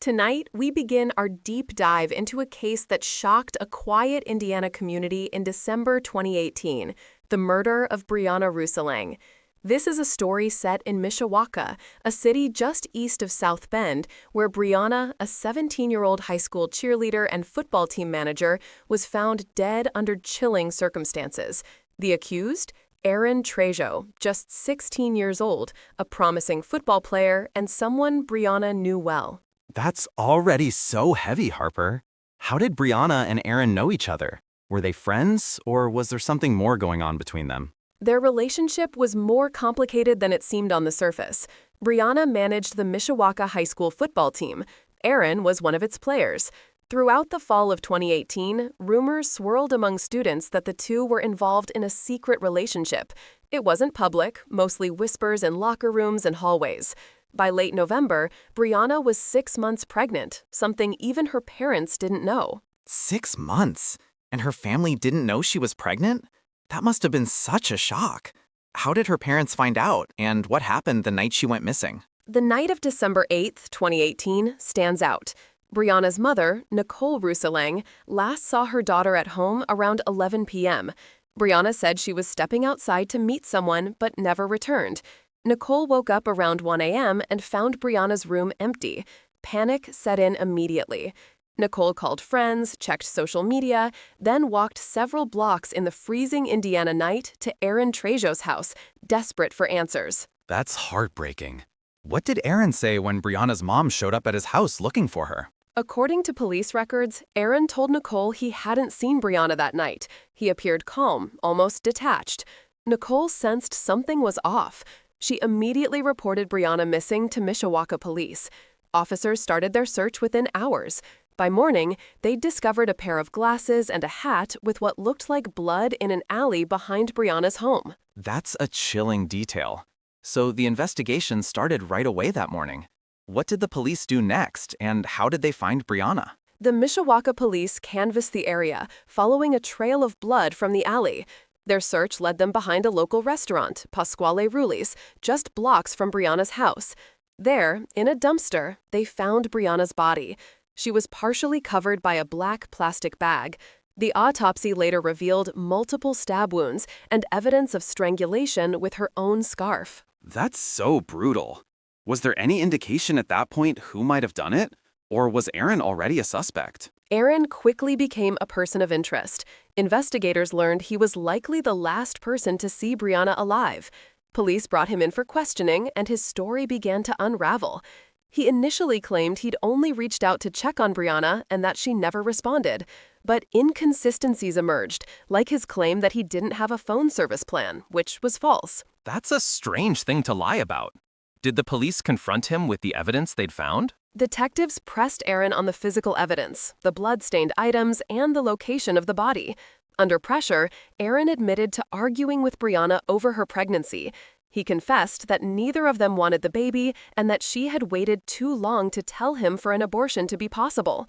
Tonight, we begin our deep dive into a case that shocked a quiet Indiana community in December 2018, the murder of Breana Rouhselang. This is a story set in Mishawaka, a city just east of South Bend, where Breana, a 17-year-old high school cheerleader and football team manager, was found dead under chilling circumstances. The accused? Aaron Trejo, just 16 years old, a promising football player and someone Breana knew well. That's already so heavy, Harper. How did Breana and Aaron know each other? Were they friends, or was there something more going on between them? Their relationship was more complicated than it seemed on the surface. Breana managed the Mishawaka High School football team. Aaron was one of its players. Throughout the fall of 2018, rumors swirled among students that the two were involved in a secret relationship. It wasn't public, mostly whispers in locker rooms and hallways. By late November, Breana was 6 months pregnant, something even her parents didn't know. 6 months? And her family didn't know she was pregnant? That must have been such a shock. How did her parents find out, and what happened the night she went missing? The night of December 8, 2018, stands out. Breana's mother, Nicole Rouhselang, last saw her daughter at home around 11 p.m. Breana said she was stepping outside to meet someone but never returned. Nicole woke up around 1 a.m. and found Breana's room empty. Panic set in immediately. Nicole called friends, checked social media, then walked several blocks in the freezing Indiana night to Aaron Trejo's house, desperate for answers. That's heartbreaking. What did Aaron say when Breana's mom showed up at his house looking for her? According to police records, Aaron told Nicole he hadn't seen Breana that night. He appeared calm, almost detached. Nicole sensed something was off. She immediately reported Breana missing to Mishawaka police. Officers started their search within hours. By morning, they discovered a pair of glasses and a hat with what looked like blood in an alley behind Breana's home. That's a chilling detail. So the investigation started right away that morning. What did the police do next, and how did they find Breana? The Mishawaka police canvassed the area, following a trail of blood from the alley. Their search led them behind a local restaurant, Pasquale Ruli's, just blocks from Breana's house. There, in a dumpster, they found Breana's body. She was partially covered by a black plastic bag. The autopsy later revealed multiple stab wounds and evidence of strangulation with her own scarf. That's so brutal. Was there any indication at that point who might have done it? Or was Aaron already a suspect? Aaron quickly became a person of interest. Investigators learned he was likely the last person to see Breana alive. Police brought him in for questioning, and his story began to unravel. He initially claimed he'd only reached out to check on Breana and that she never responded. But inconsistencies emerged, like his claim that he didn't have a phone service plan, which was false. That's a strange thing to lie about. Did the police confront him with the evidence they'd found? Detectives pressed Aaron on the physical evidence, the blood-stained items, and the location of the body. Under pressure, Aaron admitted to arguing with Breana over her pregnancy. He confessed that neither of them wanted the baby and that she had waited too long to tell him for an abortion to be possible.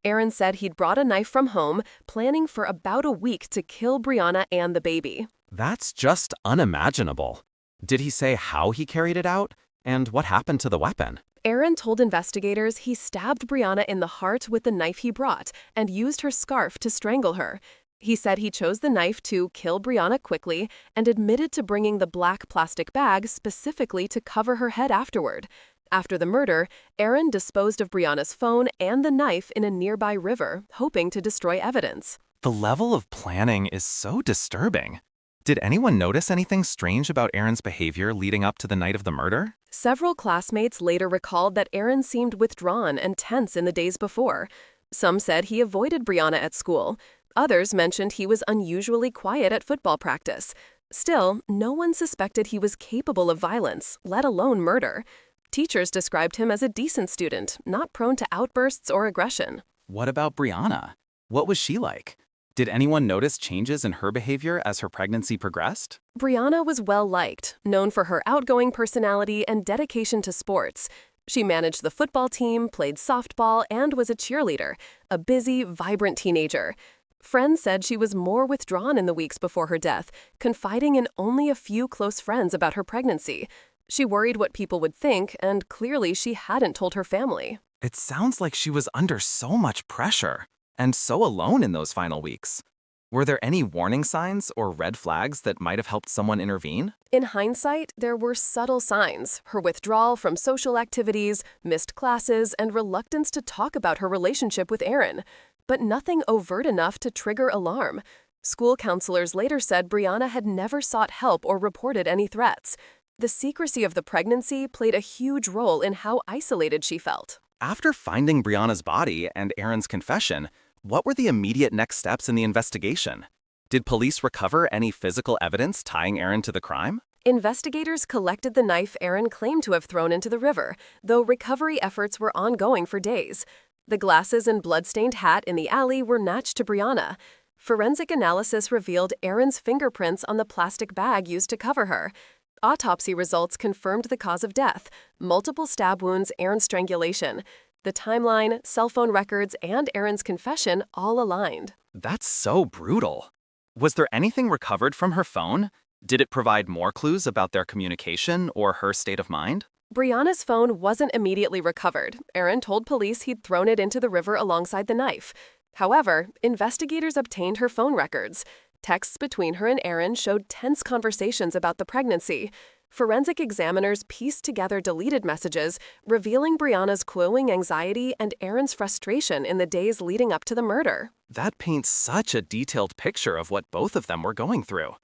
Aaron said he'd brought a knife from home, planning for about a week to kill Breana and the baby. That's just unimaginable. Did he say how he carried it out? And what happened to the weapon? Aaron told investigators he stabbed Breana in the heart with the knife he brought and used her scarf to strangle her. He said he chose the knife to kill Breana quickly and admitted to bringing the black plastic bag specifically to cover her head afterward. After the murder, Aaron disposed of Breana's phone and the knife in a nearby river, hoping to destroy evidence. The level of planning is so disturbing. Did anyone notice anything strange about Aaron's behavior leading up to the night of the murder? Several classmates later recalled that Aaron seemed withdrawn and tense in the days before. Some said he avoided Breana at school. Others mentioned he was unusually quiet at football practice. Still, no one suspected he was capable of violence, let alone murder. Teachers described him as a decent student, not prone to outbursts or aggression. What about Breana? What was she like? Did anyone notice changes in her behavior as her pregnancy progressed? Breana was well-liked, known for her outgoing personality and dedication to sports. She managed the football team, played softball, and was a cheerleader, a busy, vibrant teenager. Friends said she was more withdrawn in the weeks before her death, confiding in only a few close friends about her pregnancy. She worried what people would think, and clearly she hadn't told her family. It sounds like she was under so much pressure and so alone in those final weeks. Were there any warning signs or red flags that might have helped someone intervene? In hindsight, there were subtle signs: her withdrawal from social activities, missed classes, and reluctance to talk about her relationship with Aaron. But nothing overt enough to trigger alarm. School counselors later said Breana had never sought help or reported any threats. The secrecy of the pregnancy played a huge role in how isolated she felt. After finding Breana's body and Aaron's confession, what were the immediate next steps in the investigation? Did police recover any physical evidence tying Aaron to the crime? Investigators collected the knife Aaron claimed to have thrown into the river, though recovery efforts were ongoing for days. The glasses and blood-stained hat in the alley were matched to Breana. Forensic analysis revealed Aaron's fingerprints on the plastic bag used to cover her. Autopsy results confirmed the cause of death: multiple stab wounds and strangulation. The timeline, cell phone records, and Aaron's confession all aligned. That's so brutal. Was there anything recovered from her phone? Did it provide more clues about their communication or her state of mind? Breana's phone wasn't immediately recovered. Aaron told police he'd thrown it into the river alongside the knife. However, investigators obtained her phone records. Texts between her and Aaron showed tense conversations about the pregnancy. Forensic examiners pieced together deleted messages, revealing Breana's glowing anxiety and Aaron's frustration in the days leading up to the murder. That paints such a detailed picture of what both of them were going through.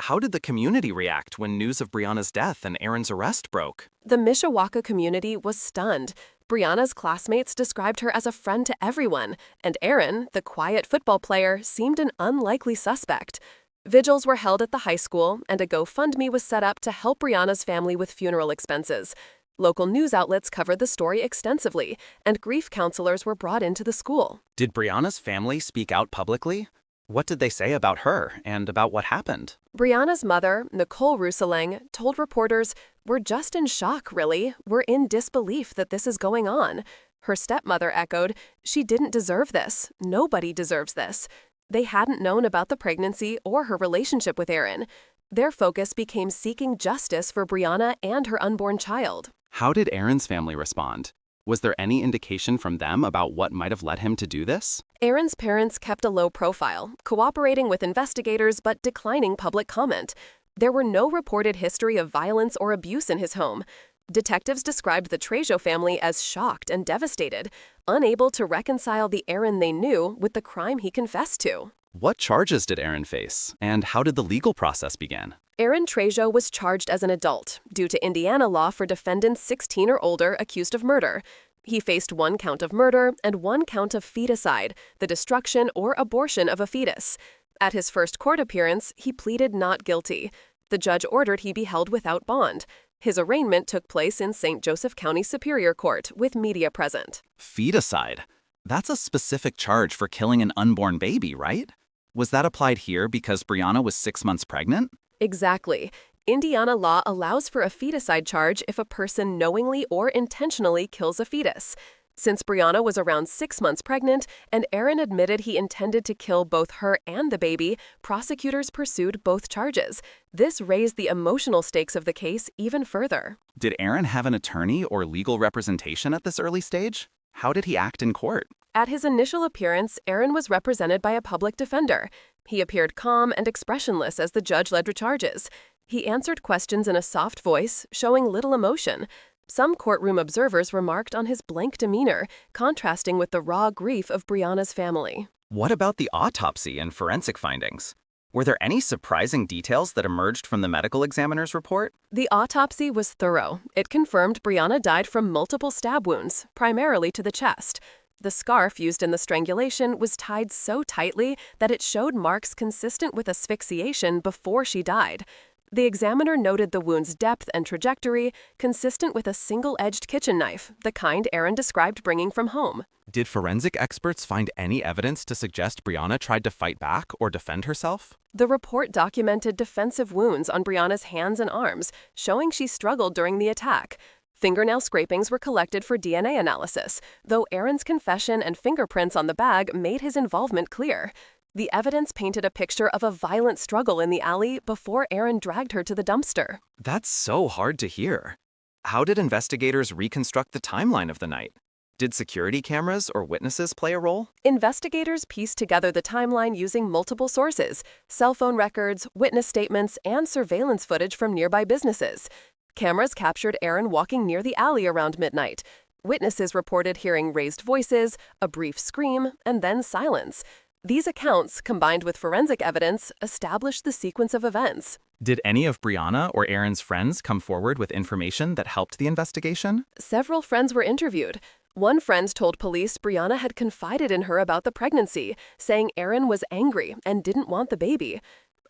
How did the community react when news of Breana's death and Aaron's arrest broke? The Mishawaka community was stunned. Breana's classmates described her as a friend to everyone, and Aaron, the quiet football player, seemed an unlikely suspect. Vigils were held at the high school, and a GoFundMe was set up to help Breana's family with funeral expenses. Local news outlets covered the story extensively, and grief counselors were brought into the school. Did Breana's family speak out publicly? What did they say about her and about what happened? Breana's mother, Nicole Rouhselang, told reporters, "We're just in shock, really. We're in disbelief that this is going on." Her stepmother echoed, "She didn't deserve this. Nobody deserves this." They hadn't known about the pregnancy or her relationship with Aaron. Their focus became seeking justice for Breana and her unborn child. How did Aaron's family respond? Was there any indication from them about what might have led him to do this? Aaron's parents kept a low profile, cooperating with investigators but declining public comment. There were no reported history of violence or abuse in his home. Detectives described the Trejo family as shocked and devastated, unable to reconcile the Aaron they knew with the crime he confessed to. What charges did Aaron face, and how did the legal process begin? Aaron Trejo was charged as an adult, due to Indiana law for defendants 16 or older accused of murder. He faced 1 count of murder and 1 count of feticide, the destruction or abortion of a fetus. At his first court appearance, he pleaded not guilty. The judge ordered he be held without bond. His arraignment took place in St. Joseph County Superior Court, with media present. Feticide. That's a specific charge for killing an unborn baby, right? Was that applied here because Breana was 6 months pregnant? Exactly. Indiana law allows for a feticide charge if a person knowingly or intentionally kills a fetus. Since Breana was around 6 months pregnant and Aaron admitted he intended to kill both her and the baby, prosecutors pursued both charges. This raised the emotional stakes of the case even further. Did Aaron have an attorney or legal representation at this early stage? How did he act in court? At his initial appearance, Aaron was represented by a public defender. He appeared calm and expressionless as the judge led the charges. He answered questions in a soft voice, showing little emotion. Some courtroom observers remarked on his blank demeanor, contrasting with the raw grief of Breana's family. What about the autopsy and forensic findings? Were there any surprising details that emerged from the medical examiner's report? The autopsy was thorough. It confirmed Breana died from multiple stab wounds, primarily to the chest. The scarf used in the strangulation was tied so tightly that it showed marks consistent with asphyxiation before she died. The examiner noted the wound's depth and trajectory, consistent with a single-edged kitchen knife, the kind Aaron described bringing from home. Did forensic experts find any evidence to suggest Breana tried to fight back or defend herself? The report documented defensive wounds on Breana's hands and arms, showing she struggled during the attack. Fingernail scrapings were collected for DNA analysis, though Aaron's confession and fingerprints on the bag made his involvement clear. The evidence painted a picture of a violent struggle in the alley before Aaron dragged her to the dumpster. That's so hard to hear. How did investigators reconstruct the timeline of the night? Did security cameras or witnesses play a role? Investigators pieced together the timeline using multiple sources: cell phone records, witness statements, and surveillance footage from nearby businesses. Cameras captured Aaron walking near the alley around midnight. Witnesses reported hearing raised voices, a brief scream, and then silence. These accounts, combined with forensic evidence, established the sequence of events. Did any of Breana or Aaron's friends come forward with information that helped the investigation? Several friends were interviewed. One friend told police Breana had confided in her about the pregnancy, saying Aaron was angry and didn't want the baby.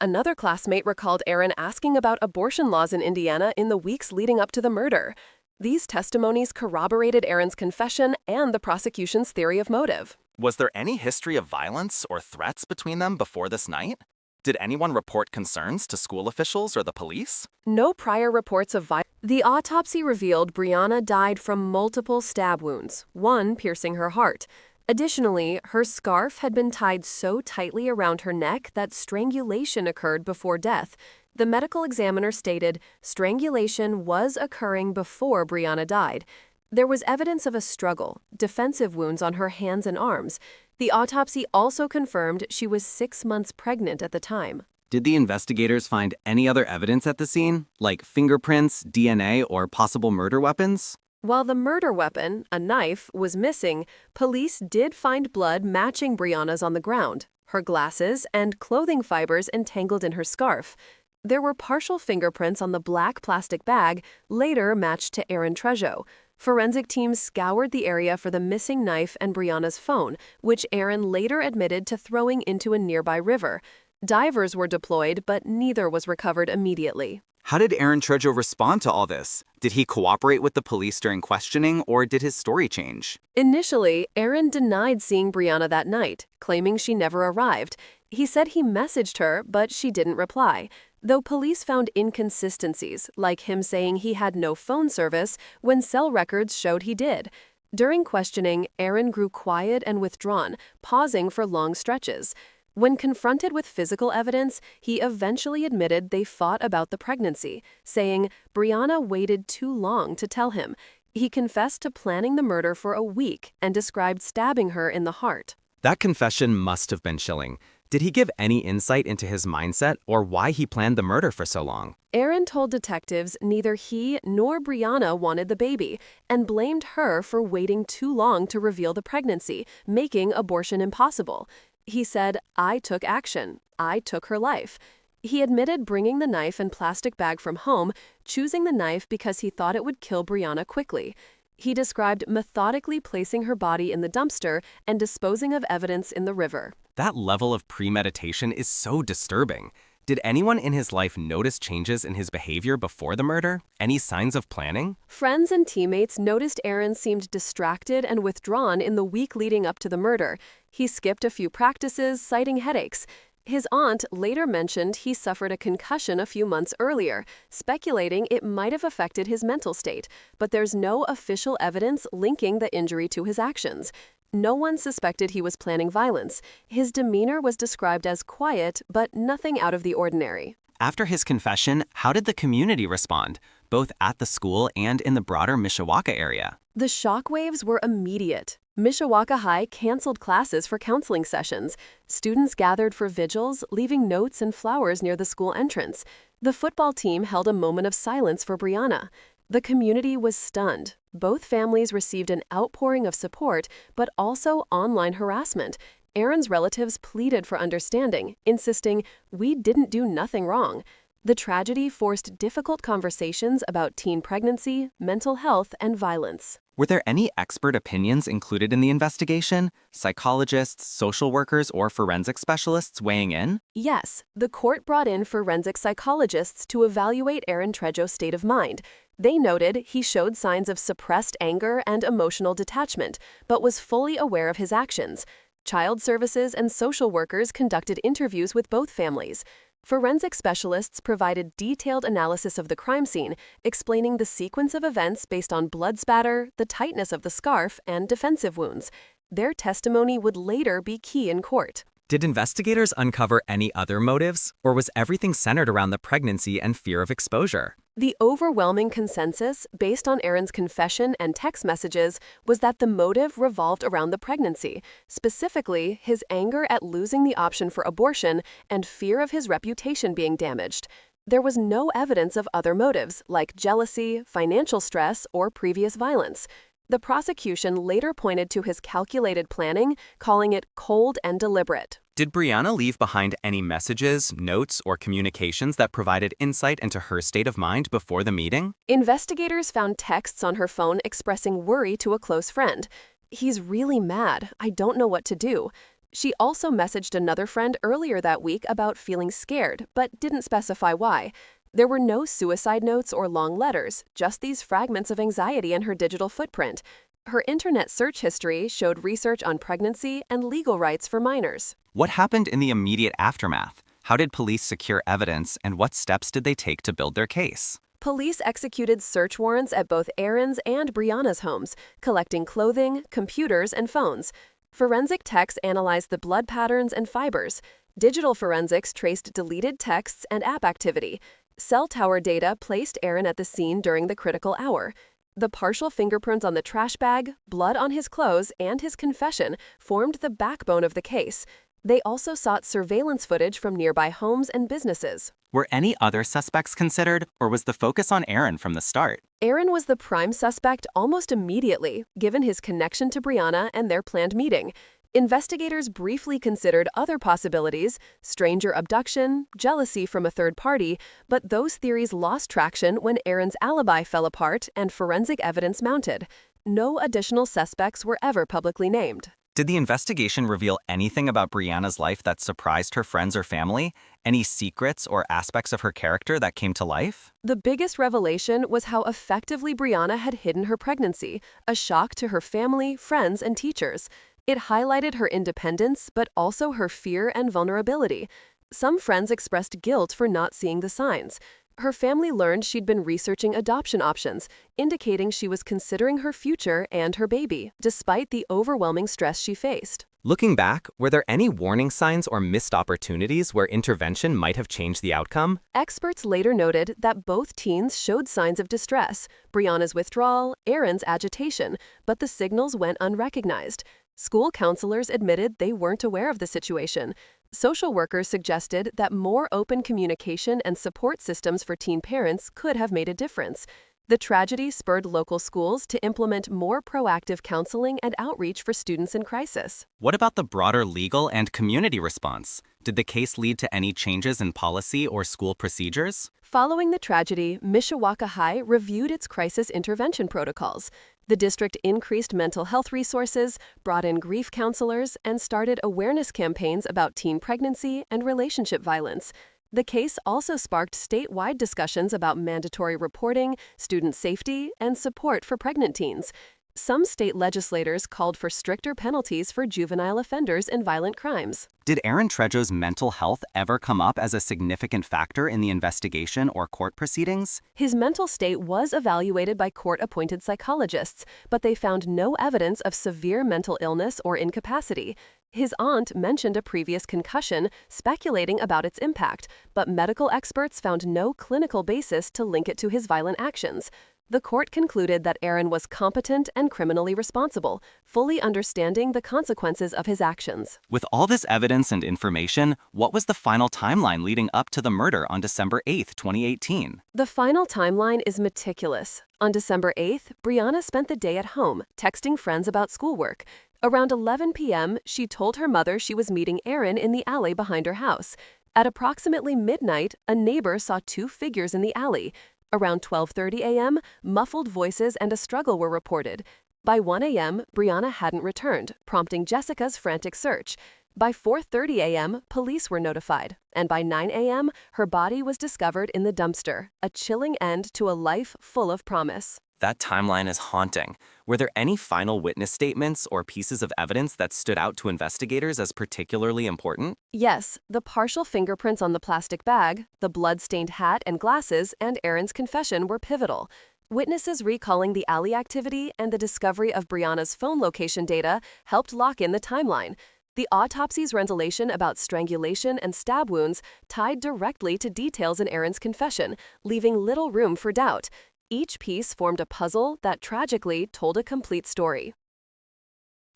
Another classmate recalled Aaron asking about abortion laws in Indiana in the weeks leading up to the murder. These testimonies corroborated Aaron's confession and the prosecution's theory of motive. Was there any history of violence or threats between them before this night? Did anyone report concerns to school officials or the police? No prior reports of violence. The autopsy revealed Breana died from multiple stab wounds, one piercing her heart. Additionally, her scarf had been tied so tightly around her neck that strangulation occurred before death. The medical examiner stated strangulation was occurring before Breana died. There was evidence of a struggle, defensive wounds on her hands and arms. The autopsy also confirmed she was 6 months pregnant at the time. Did the investigators find any other evidence at the scene, like fingerprints, DNA, or possible murder weapons? While the murder weapon, a knife, was missing, police did find blood matching Breana's on the ground, her glasses, and clothing fibers entangled in her scarf. There were partial fingerprints on the black plastic bag, later matched to Aaron Trejo. Forensic teams scoured the area for the missing knife and Breana's phone, which Aaron later admitted to throwing into a nearby river. Divers were deployed, but neither was recovered immediately. How did Aaron Trejo respond to all this? Did he cooperate with the police during questioning, or did his story change? Initially, Aaron denied seeing Breana that night, claiming she never arrived. He said he messaged her, but she didn't reply. Though police found inconsistencies, like him saying he had no phone service when cell records showed he did. During questioning, Aaron grew quiet and withdrawn, pausing for long stretches. When confronted with physical evidence, he eventually admitted they fought about the pregnancy, saying Breana waited too long to tell him. He confessed to planning the murder for a week and described stabbing her in the heart. That confession must have been chilling. Did he give any insight into his mindset or why he planned the murder for so long? Aaron told detectives neither he nor Breana wanted the baby and blamed her for waiting too long to reveal the pregnancy, making abortion impossible. He said, "I took action. I took her life." He admitted bringing the knife and plastic bag from home, choosing the knife because he thought it would kill Breana quickly. He described methodically placing her body in the dumpster and disposing of evidence in the river. That level of premeditation is so disturbing. Did anyone in his life notice changes in his behavior before the murder? Any signs of planning? Friends and teammates noticed Aaron seemed distracted and withdrawn in the week leading up to the murder. He skipped a few practices, citing headaches. His aunt later mentioned he suffered a concussion a few months earlier, speculating it might have affected his mental state, but there's no official evidence linking the injury to his actions. No one suspected he was planning violence. His demeanor was described as quiet, but nothing out of the ordinary. After his confession, how did the community respond, both at the school and in the broader Mishawaka area? The shockwaves were immediate. Mishawaka High canceled classes for counseling sessions. Students gathered for vigils, leaving notes and flowers near the school entrance. The football team held a moment of silence for Breana. The community was stunned. Both families received an outpouring of support, but also online harassment. Aaron's relatives pleaded for understanding, insisting, "We didn't do nothing wrong." The tragedy forced difficult conversations about teen pregnancy, mental health, and violence. Were there any expert opinions included in the investigation? Psychologists, social workers, or forensic specialists weighing in? Yes, the court brought in forensic psychologists to evaluate Aaron Trejo's state of mind. They noted he showed signs of suppressed anger and emotional detachment, but was fully aware of his actions. Child services and social workers conducted interviews with both families. Forensic specialists provided detailed analysis of the crime scene, explaining the sequence of events based on blood spatter, the tightness of the scarf, and defensive wounds. Their testimony would later be key in court. Did investigators uncover any other motives, or was everything centered around the pregnancy and fear of exposure? The overwhelming consensus, based on Aaron's confession and text messages, was that the motive revolved around the pregnancy, specifically his anger at losing the option for abortion and fear of his reputation being damaged. There was no evidence of other motives, like jealousy, financial stress, or previous violence. The prosecution later pointed to his calculated planning, calling it cold and deliberate. Did Breana leave behind any messages, notes, or communications that provided insight into her state of mind before the meeting? Investigators found texts on her phone expressing worry to a close friend. "He's really mad. I don't know what to do." She also messaged another friend earlier that week about feeling scared, but didn't specify why. There were no suicide notes or long letters, just these fragments of anxiety in her digital footprint. Her internet search history showed research on pregnancy and legal rights for minors. What happened in the immediate aftermath? How did police secure evidence, and what steps did they take to build their case? Police executed search warrants at both Aaron's and Breana's homes, collecting clothing, computers, and phones. Forensic techs analyzed the blood patterns and fibers. Digital forensics traced deleted texts and app activity. Cell tower data placed Aaron at the scene during the critical hour. The partial fingerprints on the trash bag, blood on his clothes, and his confession formed the backbone of the case. They also sought surveillance footage from nearby homes and businesses. Were any other suspects considered, or was the focus on Aaron from the start? Aaron was the prime suspect almost immediately, given his connection to Breana and their planned meeting. Investigators briefly considered other possibilities, stranger abduction, jealousy from a third party, but those theories lost traction when Aaron's alibi fell apart and forensic evidence mounted. No additional suspects were ever publicly named. Did the investigation reveal anything about Breana's life that surprised her friends or family? Any secrets or aspects of her character that came to life? The biggest revelation was how effectively Breana had hidden her pregnancy, a shock to her family, friends, and teachers. It highlighted her independence, but also her fear and vulnerability. Some friends expressed guilt for not seeing the signs. Her family learned she'd been researching adoption options, indicating she was considering her future and her baby, despite the overwhelming stress she faced. Looking back, were there any warning signs or missed opportunities where intervention might have changed the outcome? Experts later noted that both teens showed signs of distress, Breana's withdrawal, Aaron's agitation, but the signals went unrecognized. School counselors admitted they weren't aware of the situation. Social workers suggested that more open communication and support systems for teen parents could have made a difference. The tragedy spurred local schools to implement more proactive counseling and outreach for students in crisis. What about the broader legal and community response? Did the case lead to any changes in policy or school procedures? Following the tragedy, Mishawaka High reviewed its crisis intervention protocols. The district increased mental health resources, brought in grief counselors, and started awareness campaigns about teen pregnancy and relationship violence. The case also sparked statewide discussions about mandatory reporting, student safety, and support for pregnant teens. Some state legislators called for stricter penalties for juvenile offenders in violent crimes. Did Aaron Trejo's mental health ever come up as a significant factor in the investigation or court proceedings? His mental state was evaluated by court-appointed psychologists, but they found no evidence of severe mental illness or incapacity. His aunt mentioned a previous concussion, speculating about its impact, but medical experts found no clinical basis to link it to his violent actions. The court concluded that Aaron was competent and criminally responsible, fully understanding the consequences of his actions. With all this evidence and information, what was the final timeline leading up to the murder on December 8, 2018? The final timeline is meticulous. On December 8th, Breana spent the day at home, texting friends about schoolwork. Around 11 p.m., she told her mother she was meeting Aaron in the alley behind her house. At approximately midnight, a neighbor saw two figures in the alley. Around 12:30 a.m., muffled voices and a struggle were reported. By 1 a.m., Breana hadn't returned, prompting Jessica's frantic search. By 4:30 a.m., police were notified, and by 9 a.m., her body was discovered in the dumpster, a chilling end to a life full of promise. That timeline is haunting. Were there any final witness statements or pieces of evidence that stood out to investigators as particularly important? Yes, the partial fingerprints on the plastic bag, the blood-stained hat and glasses, and Aaron's confession were pivotal. Witnesses recalling the alley activity and the discovery of Breana's phone location data helped lock in the timeline. The autopsy's revelation about strangulation and stab wounds tied directly to details in Aaron's confession, leaving little room for doubt. Each piece formed a puzzle that tragically told a complete story.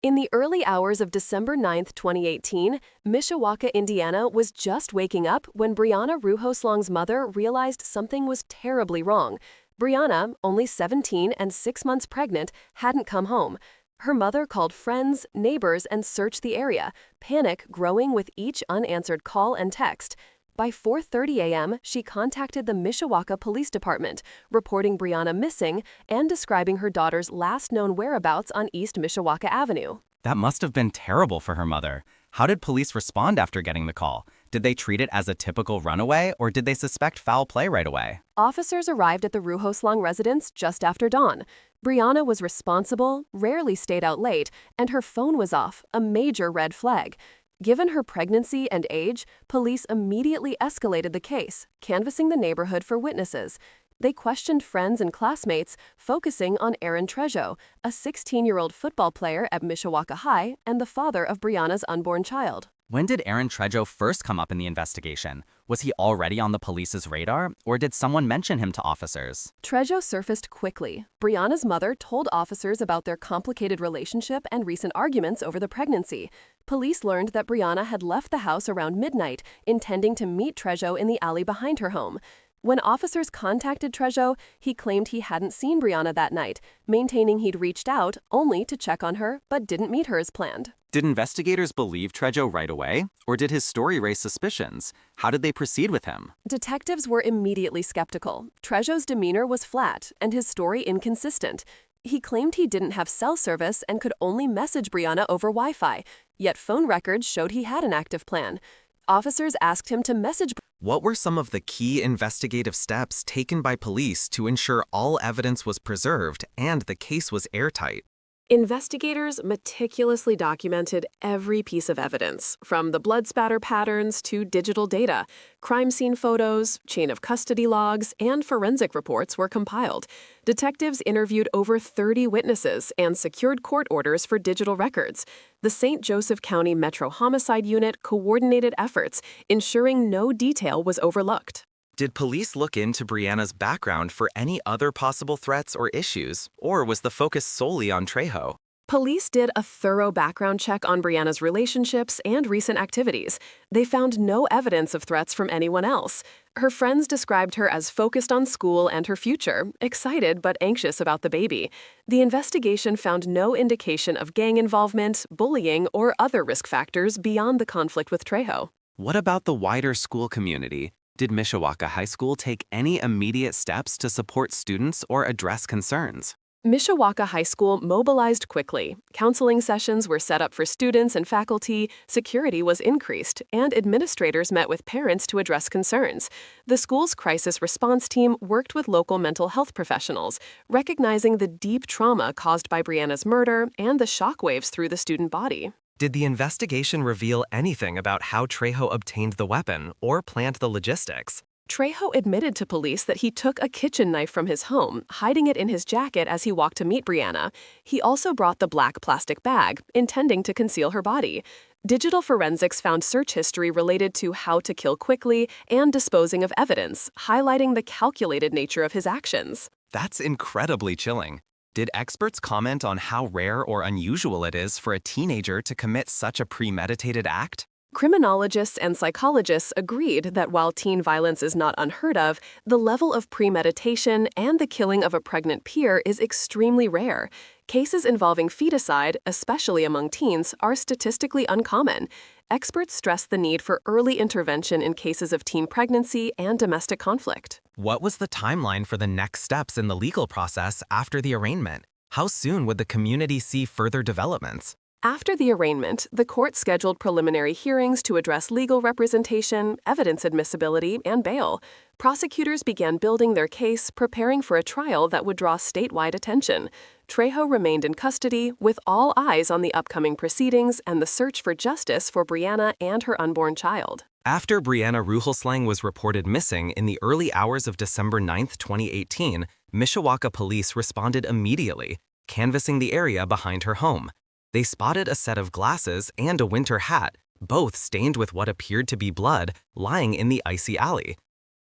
In the early hours of December 9, 2018, Mishawaka, Indiana was just waking up when Breana Rouhselang's mother realized something was terribly wrong. Breana, only 17 and 6 months pregnant, hadn't come home. Her mother called friends, neighbors, and searched the area, panic growing with each unanswered call and text. By 4:30 a.m., she contacted the Mishawaka Police Department, reporting Breana missing and describing her daughter's last known whereabouts on East Mishawaka Avenue. That must have been terrible for her mother. How did police respond after getting the call? Did they treat it as a typical runaway, or did they suspect foul play right away? Officers arrived at the Rouhselang residence just after dawn. Breana was responsible, rarely stayed out late, and her phone was off, a major red flag. Given her pregnancy and age, police immediately escalated the case, canvassing the neighborhood for witnesses. They questioned friends and classmates, focusing on Aaron Trejo, a 16-year-old football player at Mishawaka High and the father of Breana's unborn child. When did Aaron Trejo first come up in the investigation? Was he already on the police's radar, or did someone mention him to officers? Trejo surfaced quickly. Breana's mother told officers about their complicated relationship and recent arguments over the pregnancy. Police learned that Breana had left the house around midnight, intending to meet Trejo in the alley behind her home. When officers contacted Trejo, he claimed he hadn't seen Breana that night, maintaining he'd reached out only to check on her but didn't meet her as planned. Did investigators believe Trejo right away, or did his story raise suspicions? How did they proceed with him? Detectives were immediately skeptical. Trejo's demeanor was flat and his story inconsistent. He claimed he didn't have cell service and could only message Breana over Wi-Fi, yet phone records showed he had an active plan. Officers asked him to message. What were some of the key investigative steps taken by police to ensure all evidence was preserved and the case was airtight? Investigators meticulously documented every piece of evidence, from the blood spatter patterns to digital data. Crime scene photos, chain of custody logs, and forensic reports were compiled. Detectives interviewed over 30 witnesses and secured court orders for digital records. The St. Joseph County Metro Homicide Unit coordinated efforts, ensuring no detail was overlooked. Did police look into Breana's background for any other possible threats or issues, or was the focus solely on Trejo? Police did a thorough background check on Breana's relationships and recent activities. They found no evidence of threats from anyone else. Her friends described her as focused on school and her future, excited but anxious about the baby. The investigation found no indication of gang involvement, bullying, or other risk factors beyond the conflict with Trejo. What about the wider school community? Did Mishawaka High School take any immediate steps to support students or address concerns? Mishawaka High School mobilized quickly. Counseling sessions were set up for students and faculty, security was increased, and administrators met with parents to address concerns. The school's crisis response team worked with local mental health professionals, recognizing the deep trauma caused by Breana's murder and the shockwaves through the student body. Did the investigation reveal anything about how Trejo obtained the weapon or planned the logistics? Trejo admitted to police that he took a kitchen knife from his home, hiding it in his jacket as he walked to meet Breana. He also brought the black plastic bag, intending to conceal her body. Digital forensics found search history related to how to kill quickly and disposing of evidence, highlighting the calculated nature of his actions. That's incredibly chilling. Did experts comment on how rare or unusual it is for a teenager to commit such a premeditated act? Criminologists and psychologists agreed that while teen violence is not unheard of, the level of premeditation and the killing of a pregnant peer is extremely rare. Cases involving feticide, especially among teens, are statistically uncommon. Experts stress the need for early intervention in cases of teen pregnancy and domestic conflict. What was the timeline for the next steps in the legal process after the arraignment? How soon would the community see further developments? After the arraignment, the court scheduled preliminary hearings to address legal representation, evidence admissibility, and bail. Prosecutors began building their case, preparing for a trial that would draw statewide attention. Trejo remained in custody, with all eyes on the upcoming proceedings and the search for justice for Breana and her unborn child. After Breana Rouhselang was reported missing in the early hours of December 9, 2018, Mishawaka police responded immediately, canvassing the area behind her home. They spotted a set of glasses and a winter hat, both stained with what appeared to be blood, lying in the icy alley.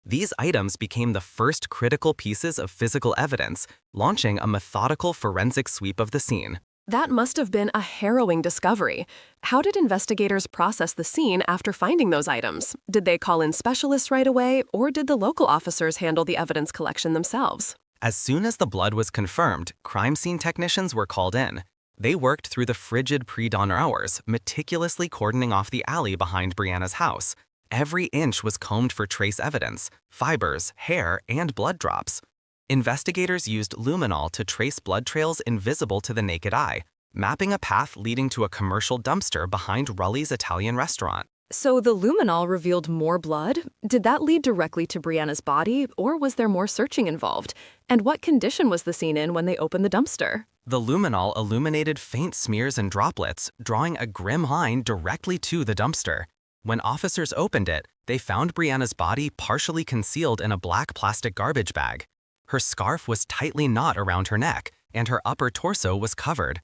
These items became the first critical pieces of physical evidence, launching a methodical forensic sweep of the scene. That must have been a harrowing discovery. How did investigators process the scene after finding those items? Did they call in specialists right away, or did the local officers handle the evidence collection themselves? As soon as the blood was confirmed, crime scene technicians were called in. They worked through the frigid pre-dawn hours, meticulously cordoning off the alley behind Breana's house. Every inch was combed for trace evidence, fibers, hair, and blood drops. Investigators used luminol to trace blood trails invisible to the naked eye, mapping a path leading to a commercial dumpster behind Rully's Italian restaurant. So the luminol revealed more blood? Did that lead directly to Breana's body, or was there more searching involved? And what condition was the scene in when they opened the dumpster? The luminol illuminated faint smears and droplets, drawing a grim line directly to the dumpster. When officers opened it, they found Breana's body partially concealed in a black plastic garbage bag. Her scarf was tightly knot around her neck, and her upper torso was covered.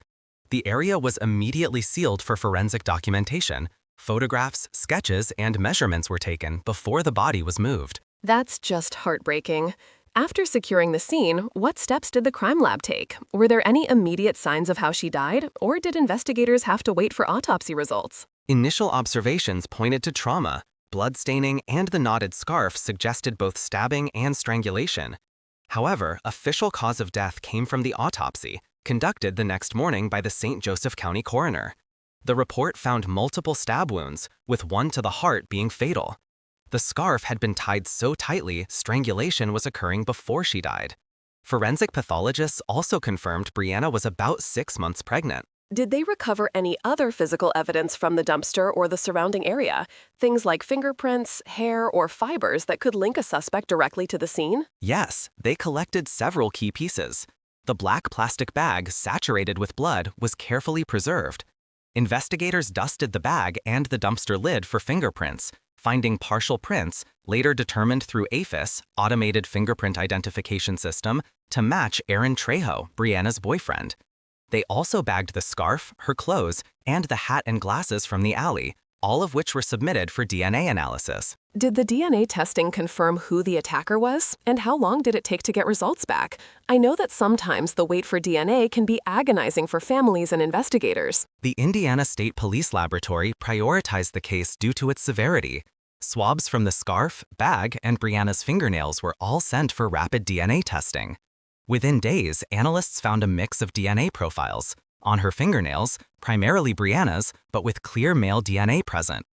The area was immediately sealed for forensic documentation. Photographs, sketches, and measurements were taken before the body was moved. That's just heartbreaking. After securing the scene, what steps did the crime lab take? Were there any immediate signs of how she died, or did investigators have to wait for autopsy results? Initial observations pointed to trauma. Blood staining and the knotted scarf suggested both stabbing and strangulation. However, official cause of death came from the autopsy, conducted the next morning by the St. Joseph County coroner. The report found multiple stab wounds, with one to the heart being fatal. The scarf had been tied so tightly, strangulation was occurring before she died. Forensic pathologists also confirmed Breana was about 6 months pregnant. Did they recover any other physical evidence from the dumpster or the surrounding area? Things like fingerprints, hair, or fibers that could link a suspect directly to the scene? Yes, they collected several key pieces. The black plastic bag, saturated with blood, was carefully preserved. Investigators dusted the bag and the dumpster lid for fingerprints, finding partial prints, later determined through AFIS, Automated Fingerprint Identification System, to match Aaron Trejo, Breana's boyfriend. They also bagged the scarf, her clothes, and the hat and glasses from the alley, all of which were submitted for DNA analysis. Did the DNA testing confirm who the attacker was? And how long did it take to get results back? I know that sometimes the wait for DNA can be agonizing for families and investigators. The Indiana State Police Laboratory prioritized the case due to its severity. Swabs from the scarf, bag, and Breana's fingernails were all sent for rapid DNA testing. Within days, analysts found a mix of DNA profiles. On her fingernails, primarily Breana's, but with clear male DNA present.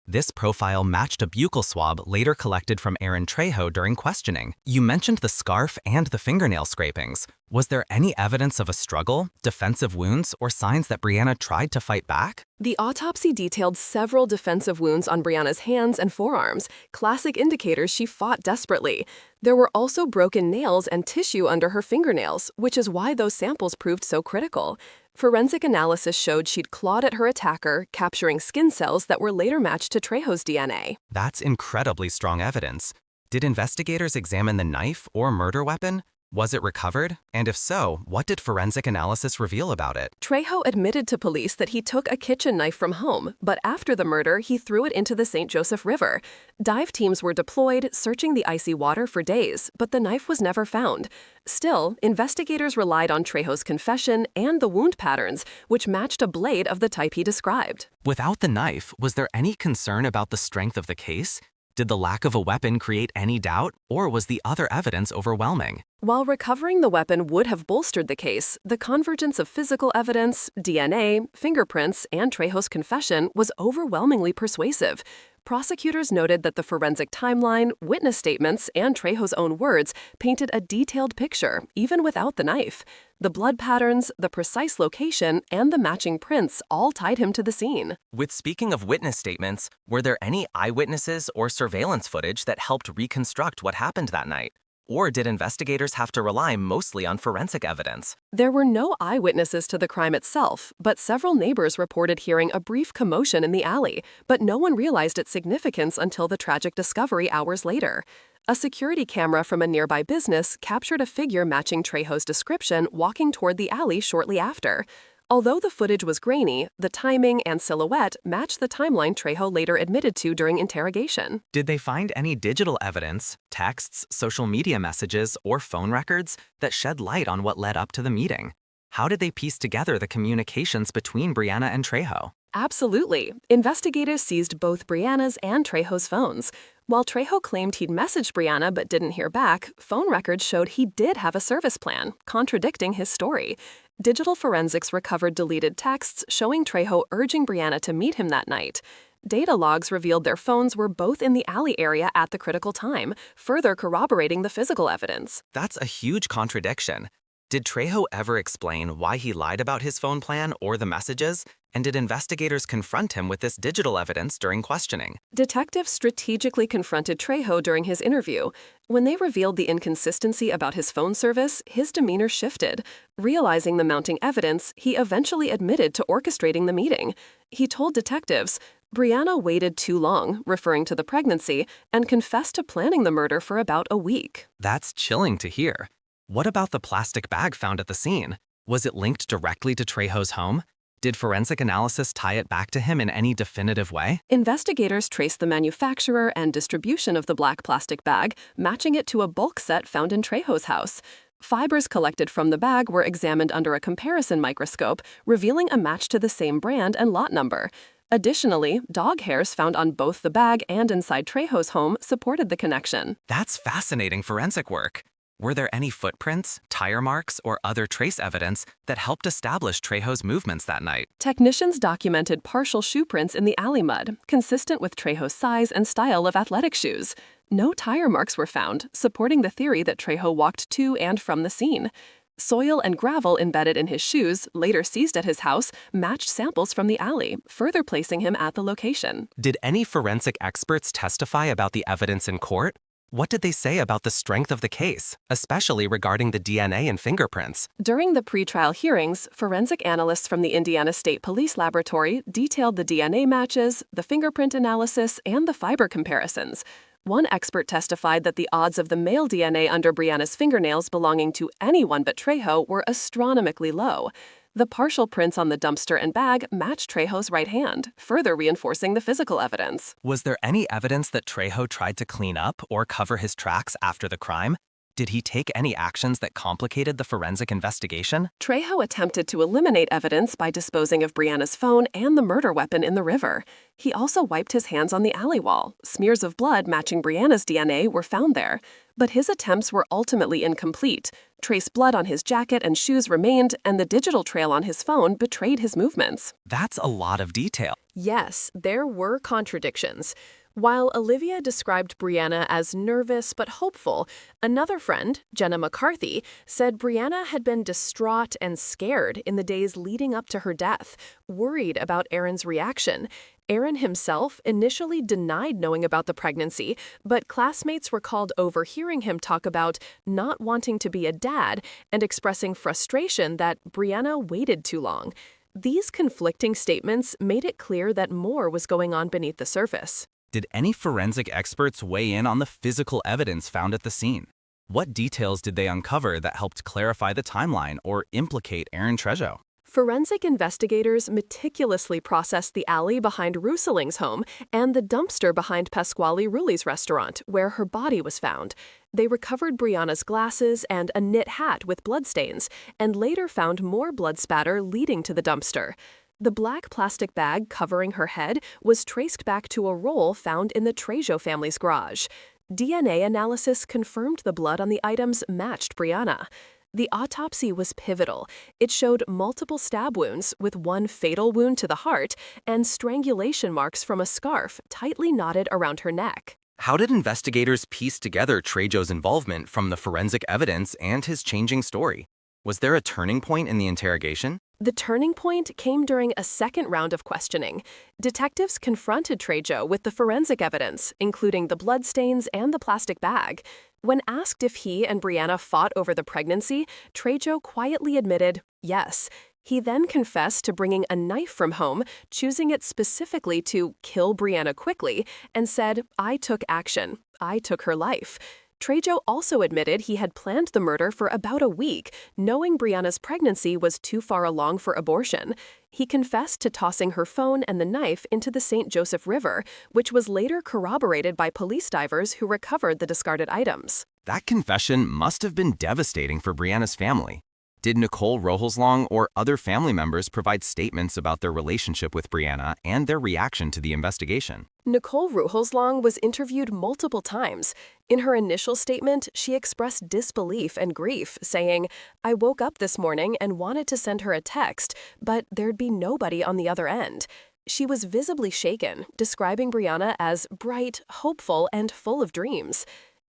This profile matched a buccal swab later collected from Aaron Trejo during questioning. You mentioned the scarf and the fingernail scrapings. Was there any evidence of a struggle, defensive wounds, or signs that Breana tried to fight back? The autopsy detailed several defensive wounds on Breana's hands and forearms, classic indicators she fought desperately. There were also broken nails and tissue under her fingernails, which is why those samples proved so critical. Forensic analysis showed she'd clawed at her attacker, capturing skin cells that were later matched to Trejo's DNA. That's incredibly strong evidence. Did investigators examine the knife or murder weapon? Was it recovered? And if so, what did forensic analysis reveal about it? Trejo admitted to police that he took a kitchen knife from home, but after the murder, he threw it into the St. Joseph River. Dive teams were deployed, searching the icy water for days, but the knife was never found. Still, investigators relied on Trejo's confession and the wound patterns, which matched a blade of the type he described. Without the knife, was there any concern about the strength of the case? Did the lack of a weapon create any doubt, or was the other evidence overwhelming? While recovering the weapon would have bolstered the case, the convergence of physical evidence, DNA, fingerprints, and Trejo's confession was overwhelmingly persuasive. Prosecutors noted that the forensic timeline, witness statements, and Trejo's own words painted a detailed picture, even without the knife. The blood patterns, the precise location, and the matching prints all tied him to the scene. With speaking of witness statements, were there any eyewitnesses or surveillance footage that helped reconstruct what happened that night? Or did investigators have to rely mostly on forensic evidence? There were no eyewitnesses to the crime itself, but several neighbors reported hearing a brief commotion in the alley, but no one realized its significance until the tragic discovery hours later. A security camera from a nearby business captured a figure matching Trejo's description walking toward the alley shortly after. Although the footage was grainy, the timing and silhouette matched the timeline Trejo later admitted to during interrogation. Did they find any digital evidence, texts, social media messages, or phone records that shed light on what led up to the meeting? How did they piece together the communications between Breana and Trejo? Absolutely. Investigators seized both Breana's and Trejo's phones. While Trejo claimed he'd messaged Breana but didn't hear back, phone records showed he did have a service plan, contradicting his story. Digital forensics recovered deleted texts showing Trejo urging Breana to meet him that night. Data logs revealed their phones were both in the alley area at the critical time, further corroborating the physical evidence. That's a huge contradiction. Did Trejo ever explain why he lied about his phone plan or the messages? And did investigators confront him with this digital evidence during questioning? Detectives strategically confronted Trejo during his interview. When they revealed the inconsistency about his phone service, his demeanor shifted. Realizing the mounting evidence, he eventually admitted to orchestrating the meeting. He told detectives, "Breana waited too long," referring to the pregnancy, and confessed to planning the murder for about a week. That's chilling to hear. What about the plastic bag found at the scene? Was it linked directly to Trejo's home? Did forensic analysis tie it back to him in any definitive way? Investigators traced the manufacturer and distribution of the black plastic bag, matching it to a bulk set found in Trejo's house. Fibers collected from the bag were examined under a comparison microscope, revealing a match to the same brand and lot number. Additionally, dog hairs found on both the bag and inside Trejo's home supported the connection. That's fascinating forensic work. Were there any footprints, tire marks, or other trace evidence that helped establish Trejo's movements that night? Technicians documented partial shoe prints in the alley mud, consistent with Trejo's size and style of athletic shoes. No tire marks were found, supporting the theory that Trejo walked to and from the scene. Soil and gravel embedded in his shoes, later seized at his house, matched samples from the alley, further placing him at the location. Did any forensic experts testify about the evidence in court? What did they say about the strength of the case, especially regarding the DNA and fingerprints? During the pretrial hearings, forensic analysts from the Indiana State Police Laboratory detailed the DNA matches, the fingerprint analysis, and the fiber comparisons. One expert testified that the odds of the male DNA under Breana's fingernails belonging to anyone but Trejo were astronomically low. The partial prints on the dumpster and bag matched Trejo's right hand, further reinforcing the physical evidence. Was there any evidence that Trejo tried to clean up or cover his tracks after the crime? Did he take any actions that complicated the forensic investigation? Trejo attempted to eliminate evidence by disposing of Breana's phone and the murder weapon in the river. He also wiped his hands on the alley wall. Smears of blood matching Breana's DNA were found there. But his attempts were ultimately incomplete. Trace blood on his jacket and shoes remained, and the digital trail on his phone betrayed his movements. That's a lot of detail. Yes, there were contradictions. While Olivia described Breana as nervous but hopeful, another friend, Jenna McCarthy, said Breana had been distraught and scared in the days leading up to her death, worried about Aaron's reaction. Aaron himself initially denied knowing about the pregnancy, but classmates recalled overhearing him talk about not wanting to be a dad and expressing frustration that Breana waited too long. These conflicting statements made it clear that more was going on beneath the surface. Did any forensic experts weigh in on the physical evidence found at the scene? What details did they uncover that helped clarify the timeline or implicate Aaron Trejo? Forensic investigators meticulously processed the alley behind Rouhselang's home and the dumpster behind Pasquale Rulli's restaurant, where her body was found. They recovered Breana's glasses and a knit hat with bloodstains, and later found more blood spatter leading to the dumpster. The black plastic bag covering her head was traced back to a roll found in the Trejo family's garage. DNA analysis confirmed the blood on the items matched Breana. The autopsy was pivotal. It showed multiple stab wounds, with one fatal wound to the heart, and strangulation marks from a scarf tightly knotted around her neck. How did investigators piece together Trejo's involvement from the forensic evidence and his changing story? Was there a turning point in the interrogation? The turning point came during a second round of questioning. Detectives confronted Trejo with the forensic evidence, including the bloodstains and the plastic bag. When asked if he and Breana fought over the pregnancy, Trejo quietly admitted yes. He then confessed to bringing a knife from home, choosing it specifically to kill Breana quickly, and said, "I took action. I took her life." Trejo also admitted he had planned the murder for about a week, knowing Breana's pregnancy was too far along for abortion. He confessed to tossing her phone and the knife into the St. Joseph River, which was later corroborated by police divers who recovered the discarded items. That confession must have been devastating for Breana's family. Did Nicole Rouhselang or other family members provide statements about their relationship with Breana and their reaction to the investigation? Nicole Rouhselang was interviewed multiple times. In her initial statement, she expressed disbelief and grief, saying, "I woke up this morning and wanted to send her a text, but there'd be nobody on the other end." She was visibly shaken, describing Breana as bright, hopeful, and full of dreams.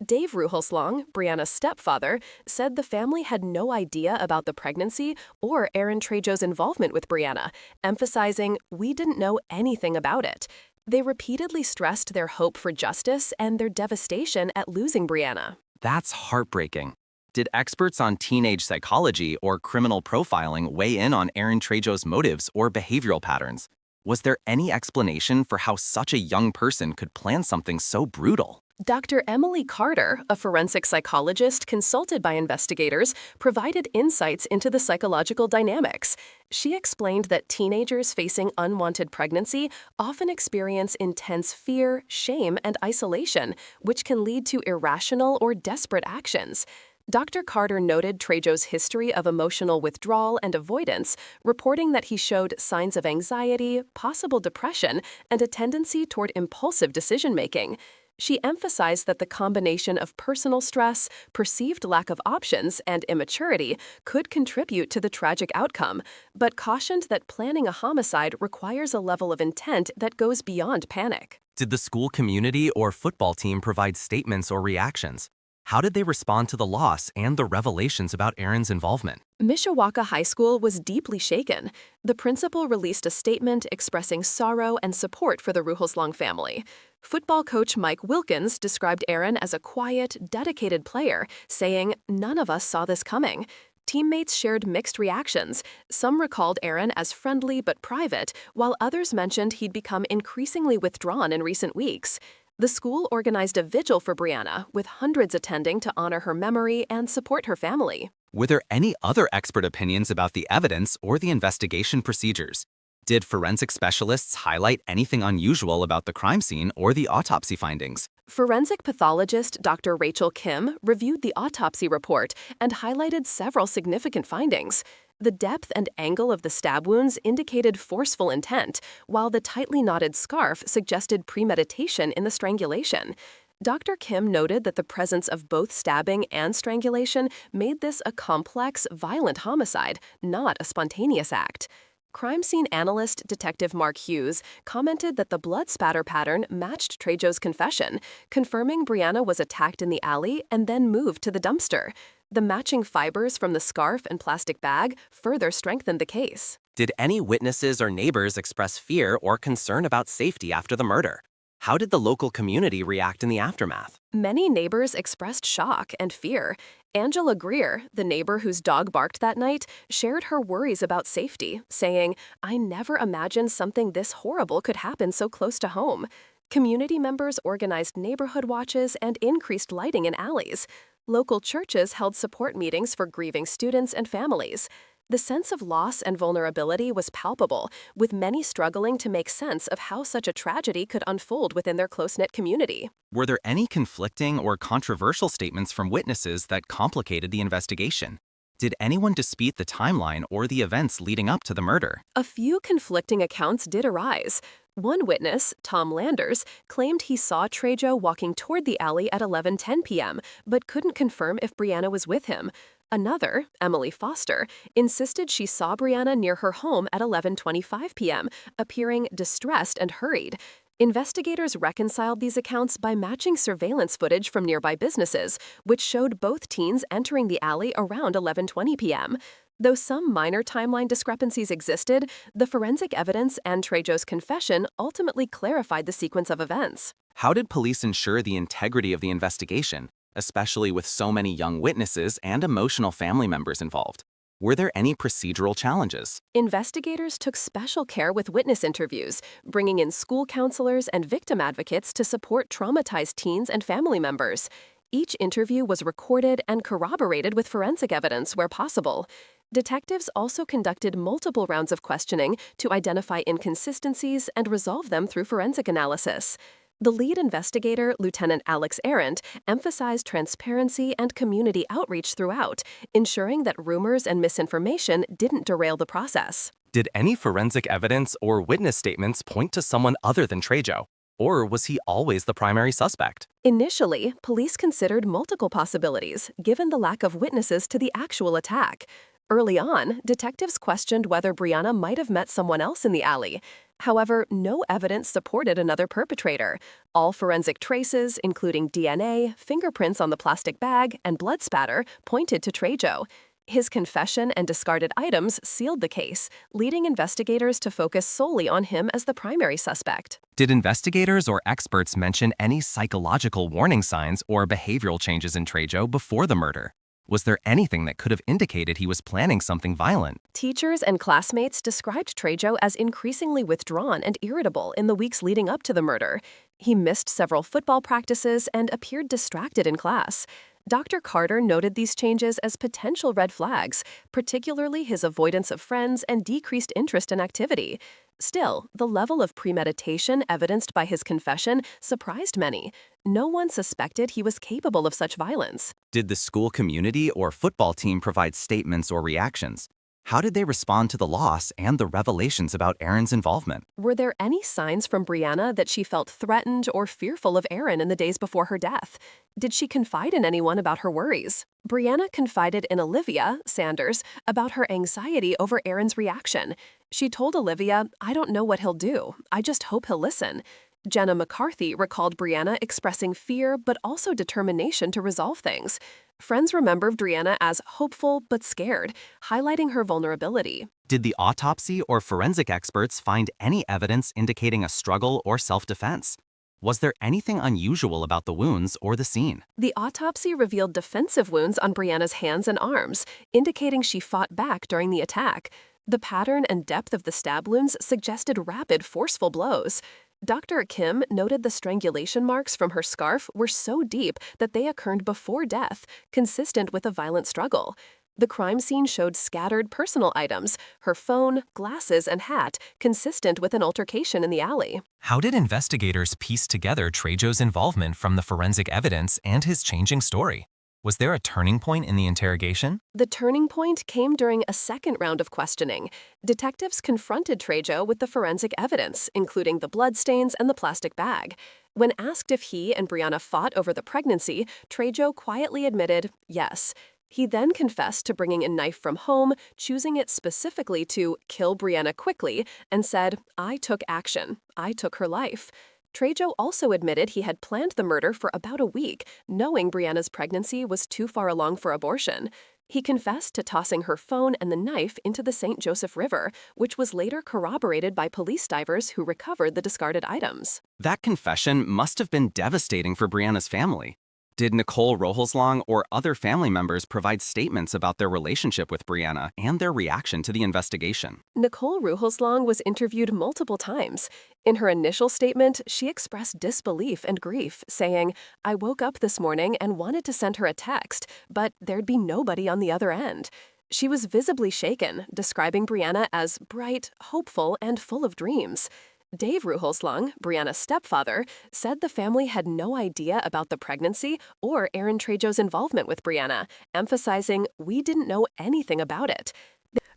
Dave Rouhselang, Breana's stepfather, said the family had no idea about the pregnancy or Aaron Trejo's involvement with Breana, emphasizing, "We didn't know anything about it." They repeatedly stressed their hope for justice and their devastation at losing Breana. That's heartbreaking. Did experts on teenage psychology or criminal profiling weigh in on Aaron Trejo's motives or behavioral patterns? Was there any explanation for how such a young person could plan something so brutal? Dr. Emily Carter, a forensic psychologist consulted by investigators, provided insights into the psychological dynamics. She explained that teenagers facing unwanted pregnancy often experience intense fear, shame, and isolation, which can lead to irrational or desperate actions. Dr. Carter noted Trejo's history of emotional withdrawal and avoidance, reporting that he showed signs of anxiety, possible depression, and a tendency toward impulsive decision-making. She emphasized that the combination of personal stress, perceived lack of options, and immaturity could contribute to the tragic outcome, but cautioned that planning a homicide requires a level of intent that goes beyond panic. Did the school community or football team provide statements or reactions? How did they respond to the loss and the revelations about Aaron's involvement? Mishawaka High School was deeply shaken. The principal released a statement expressing sorrow and support for the Rouhselang family. Football coach Mike Wilkins described Aaron as a quiet, dedicated player, saying, "None of us saw this coming." Teammates shared mixed reactions. Some recalled Aaron as friendly but private, while others mentioned he'd become increasingly withdrawn in recent weeks. The school organized a vigil for Breana, with hundreds attending to honor her memory and support her family. Were there any other expert opinions about the evidence or the investigation procedures? Did forensic specialists highlight anything unusual about the crime scene or the autopsy findings? Forensic pathologist Dr. Rachel Kim reviewed the autopsy report and highlighted several significant findings. The depth and angle of the stab wounds indicated forceful intent, while the tightly knotted scarf suggested premeditation in the strangulation. Dr. Kim noted that the presence of both stabbing and strangulation made this a complex, violent homicide, not a spontaneous act. Crime scene analyst Detective Mark Hughes commented that the blood spatter pattern matched Trejo's confession, confirming Breana was attacked in the alley and then moved to the dumpster. The matching fibers from the scarf and plastic bag further strengthened the case. Did any witnesses or neighbors express fear or concern about safety after the murder? How did the local community react in the aftermath? Many neighbors expressed shock and fear. Angela Greer, the neighbor whose dog barked that night, shared her worries about safety, saying, "I never imagined something this horrible could happen so close to home." Community members organized neighborhood watches and increased lighting in alleys. Local churches held support meetings for grieving students and families. The sense of loss and vulnerability was palpable, with many struggling to make sense of how such a tragedy could unfold within their close-knit community. Were there any conflicting or controversial statements from witnesses that complicated the investigation? Did anyone dispute the timeline or the events leading up to the murder? A few conflicting accounts did arise. One witness, Tom Landers, claimed he saw Trejo walking toward the alley at 11:10 p.m., but couldn't confirm if Breana was with him. Another, Emily Foster, insisted she saw Breana near her home at 11:25 p.m., appearing distressed and hurried. Investigators reconciled these accounts by matching surveillance footage from nearby businesses, which showed both teens entering the alley around 11:20 p.m. Though some minor timeline discrepancies existed, the forensic evidence and Trejo's confession ultimately clarified the sequence of events. How did police ensure the integrity of the investigation, especially with so many young witnesses and emotional family members involved? Were there any procedural challenges? Investigators took special care with witness interviews, bringing in school counselors and victim advocates to support traumatized teens and family members. Each interview was recorded and corroborated with forensic evidence where possible. Detectives also conducted multiple rounds of questioning to identify inconsistencies and resolve them through forensic analysis. The lead investigator, Lieutenant Alex Arendt, emphasized transparency and community outreach throughout, ensuring that rumors and misinformation didn't derail the process. Did any forensic evidence or witness statements point to someone other than Trejo? Or was he always the primary suspect? Initially, police considered multiple possibilities, given the lack of witnesses to the actual attack. Early on, detectives questioned whether Breana might have met someone else in the alley. However, no evidence supported another perpetrator. All forensic traces, including DNA, fingerprints on the plastic bag, and blood spatter, pointed to Trejo. His confession and discarded items sealed the case, leading investigators to focus solely on him as the primary suspect. Did investigators or experts mention any psychological warning signs or behavioral changes in Trejo before the murder? Was there anything that could have indicated he was planning something violent? Teachers and classmates described Trejo as increasingly withdrawn and irritable in the weeks leading up to the murder. He missed several football practices and appeared distracted in class. Dr. Carter noted these changes as potential red flags, particularly his avoidance of friends and decreased interest in activity. Still, the level of premeditation evidenced by his confession surprised many. No one suspected he was capable of such violence. Did the school community or football team provide statements or reactions? How did they respond to the loss and the revelations about Aaron's involvement? Were there any signs from Breana that she felt threatened or fearful of Aaron in the days before her death? Did she confide in anyone about her worries? Breana confided in Olivia Sanders about her anxiety over Aaron's reaction. She told Olivia, "I don't know what he'll do. I just hope he'll listen." Jenna McCarthy recalled Breana expressing fear but also determination to resolve things. Friends remembered Breana as hopeful but scared, highlighting her vulnerability. Did the autopsy or forensic experts find any evidence indicating a struggle or self-defense? Was there anything unusual about the wounds or the scene? The autopsy revealed defensive wounds on Breana's hands and arms, indicating she fought back during the attack. The pattern and depth of the stab wounds suggested rapid, forceful blows. Dr. Kim noted the strangulation marks from her scarf were so deep that they occurred before death, consistent with a violent struggle. The crime scene showed scattered personal items, her phone, glasses, and hat, consistent with an altercation in the alley. How did investigators piece together Trejo's involvement from the forensic evidence and his changing story? Was there a turning point in the interrogation? The turning point came during a second round of questioning. Detectives confronted Trejo with the forensic evidence, including the bloodstains and the plastic bag. When asked if he and Breana fought over the pregnancy, Trejo quietly admitted yes. He then confessed to bringing a knife from home, choosing it specifically to kill Breana quickly, and said, "I took action. I took her life." Trejo also admitted he had planned the murder for about a week, knowing Breana's pregnancy was too far along for abortion. He confessed to tossing her phone and the knife into the St. Joseph River, which was later corroborated by police divers who recovered the discarded items. That confession must have been devastating for Breana's family. Did Nicole Rouhselang or other family members provide statements about their relationship with Breana and their reaction to the investigation? Nicole Rouhselang was interviewed multiple times. In her initial statement, she expressed disbelief and grief, saying, "I woke up this morning and wanted to send her a text, but there'd be nobody on the other end." She was visibly shaken, describing Breana as bright, hopeful, and full of dreams. Dave Rouhselang, Breana's stepfather, said the family had no idea about the pregnancy or Aaron Trejo's involvement with Breana, emphasizing, "We didn't know anything about it."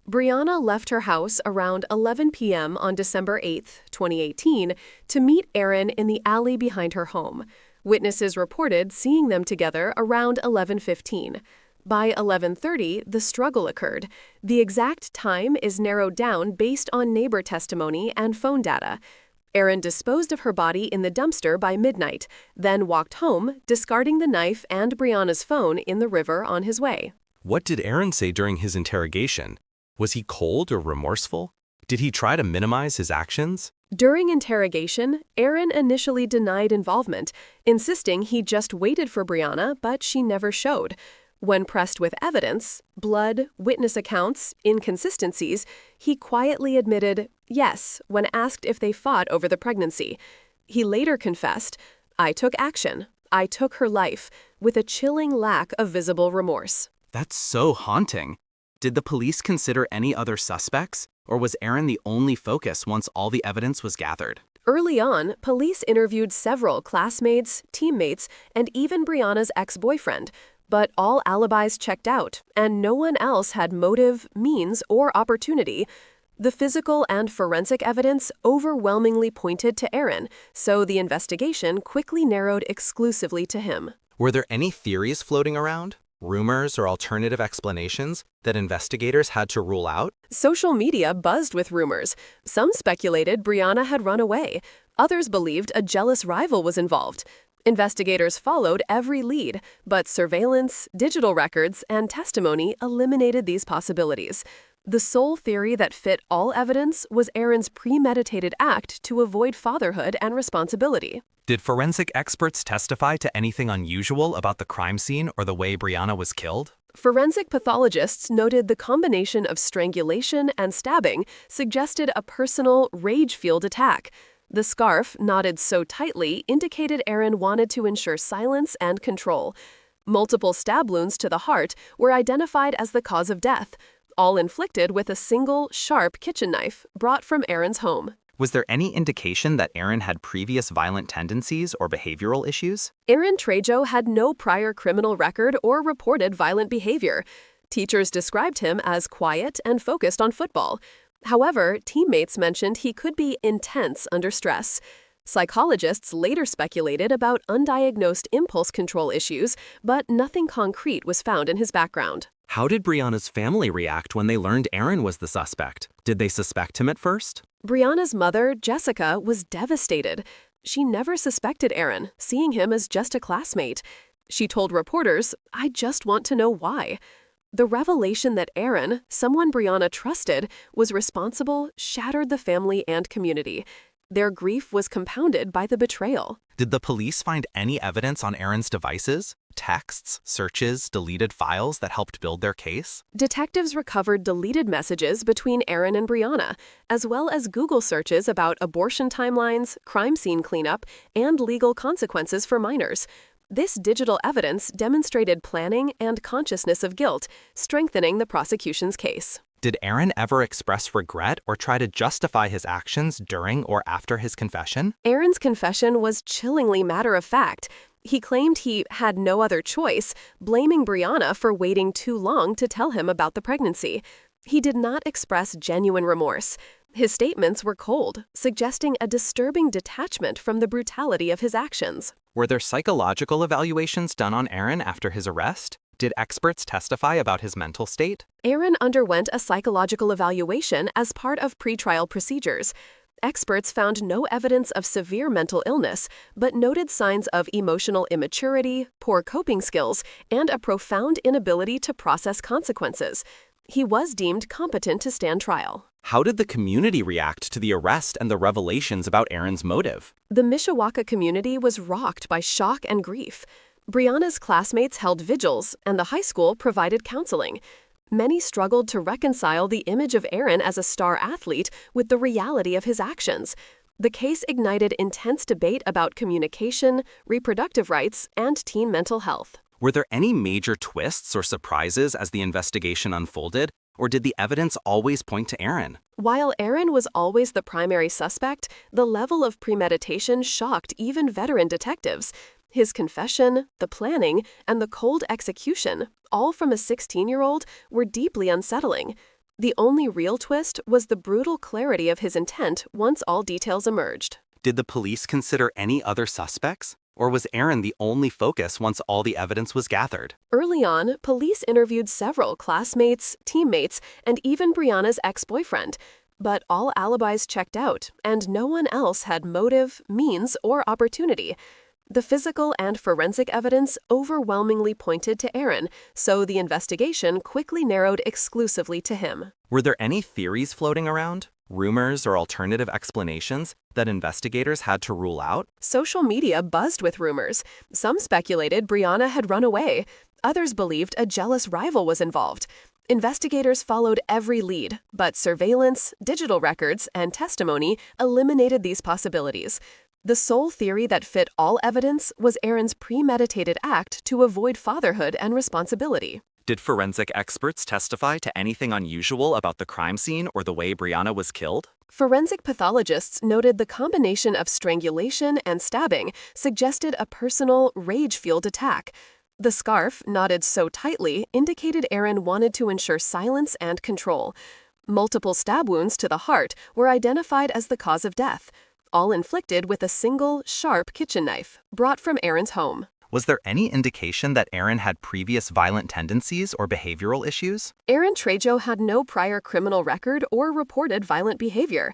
Breana left her house around 11 p.m. on December 8, 2018, to meet Aaron in the alley behind her home. Witnesses reported seeing them together around 11:15. By 11:30, the struggle occurred. The exact time is narrowed down based on neighbor testimony and phone data. Aaron disposed of her body in the dumpster by midnight, then walked home, discarding the knife and Breana's phone in the river on his way. What did Aaron say during his interrogation? Was he cold or remorseful? Did he try to minimize his actions? During interrogation, Aaron initially denied involvement, insisting he just waited for Breana, but she never showed. When pressed with evidence, blood, witness accounts, inconsistencies, he quietly admitted yes when asked if they fought over the pregnancy. He later confessed, "I took action. "I took her life," with a chilling lack of visible remorse. That's so haunting. Did the police consider any other suspects, or was Aaron the only focus once all the evidence was gathered? Early on, police interviewed several classmates, teammates, and even Breana's ex-boyfriend, but all alibis checked out, and no one else had motive, means, or opportunity. The physical and forensic evidence overwhelmingly pointed to Aaron, so the investigation quickly narrowed exclusively to him. Were there any theories floating around? Rumors or alternative explanations that investigators had to rule out? Social media buzzed with rumors. Some speculated Breana had run away. Others believed a jealous rival was involved. Investigators followed every lead, but surveillance, digital records, and testimony eliminated these possibilities. The sole theory that fit all evidence was Aaron's premeditated act to avoid fatherhood and responsibility. Did forensic experts testify to anything unusual about the crime scene or the way Breana was killed? Forensic pathologists noted the combination of strangulation and stabbing suggested a personal, rage-fueled attack. The scarf, knotted so tightly, indicated Aaron wanted to ensure silence and control. Multiple stab wounds to the heart were identified as the cause of death, all inflicted with a single, sharp kitchen knife brought from Aaron's home. Was there any indication that Aaron had previous violent tendencies or behavioral issues? Aaron Trejo had no prior criminal record or reported violent behavior. Teachers described him as quiet and focused on football. However, teammates mentioned he could be intense under stress. Psychologists later speculated about undiagnosed impulse control issues, but nothing concrete was found in his background. How did Breana's family react when they learned Aaron was the suspect? Did they suspect him at first? Breana's mother, Jessica, was devastated. She never suspected Aaron, seeing him as just a classmate. She told reporters, "I just want to know why." The revelation that Aaron, someone Breana trusted, was responsible shattered the family and community. Their grief was compounded by the betrayal. Did the police find any evidence on Aaron's devices? Texts, searches, deleted files that helped build their case? Detectives recovered deleted messages between Aaron and Breana, as well as Google searches about abortion timelines, crime scene cleanup, and legal consequences for minors. This digital evidence demonstrated planning and consciousness of guilt, strengthening the prosecution's case. Did Aaron ever express regret or try to justify his actions during or after his confession? Aaron's confession was chillingly matter-of-fact. He claimed he had no other choice, blaming Breana for waiting too long to tell him about the pregnancy. He did not express genuine remorse. His statements were cold, suggesting a disturbing detachment from the brutality of his actions. Were there psychological evaluations done on Aaron after his arrest? Did experts testify about his mental state? Aaron underwent a psychological evaluation as part of pretrial procedures. Experts found no evidence of severe mental illness, but noted signs of emotional immaturity, poor coping skills, and a profound inability to process consequences. He was deemed competent to stand trial. How did the community react to the arrest and the revelations about Aaron's motive? The Mishawaka community was rocked by shock and grief. Breana's classmates held vigils, and the high school provided counseling. Many struggled to reconcile the image of Aaron as a star athlete with the reality of his actions. The case ignited intense debate about communication, reproductive rights, and teen mental health. Were there any major twists or surprises as the investigation unfolded, or did the evidence always point to Aaron? While Aaron was always the primary suspect, the level of premeditation shocked even veteran detectives. His confession, the planning, and the cold execution, all from a 16-year-old, were deeply unsettling. The only real twist was the brutal clarity of his intent once all details emerged. Did the police consider any other suspects? Or was Aaron the only focus once all the evidence was gathered? Early on, police interviewed several classmates, teammates, and even Breana's ex-boyfriend. But all alibis checked out, and no one else had motive, means, or opportunity. The physical and forensic evidence overwhelmingly pointed to Aaron, so the investigation quickly narrowed exclusively to him. Were there any theories floating around? Rumors or alternative explanations that investigators had to rule out? Social media buzzed with rumors. Some speculated Breana had run away. Others believed a jealous rival was involved. Investigators followed every lead, but surveillance, digital records, and testimony eliminated these possibilities. The sole theory that fit all evidence was Aaron's premeditated act to avoid fatherhood and responsibility. Did forensic experts testify to anything unusual about the crime scene or the way Breana was killed? Forensic pathologists noted the combination of strangulation and stabbing suggested a personal, rage-fueled attack. The scarf, knotted so tightly, indicated Aaron wanted to ensure silence and control. Multiple stab wounds to the heart were identified as the cause of death, all inflicted with a single, sharp kitchen knife brought from Aaron's home. Was there any indication that Aaron had previous violent tendencies or behavioral issues? Aaron Trejo had no prior criminal record or reported violent behavior.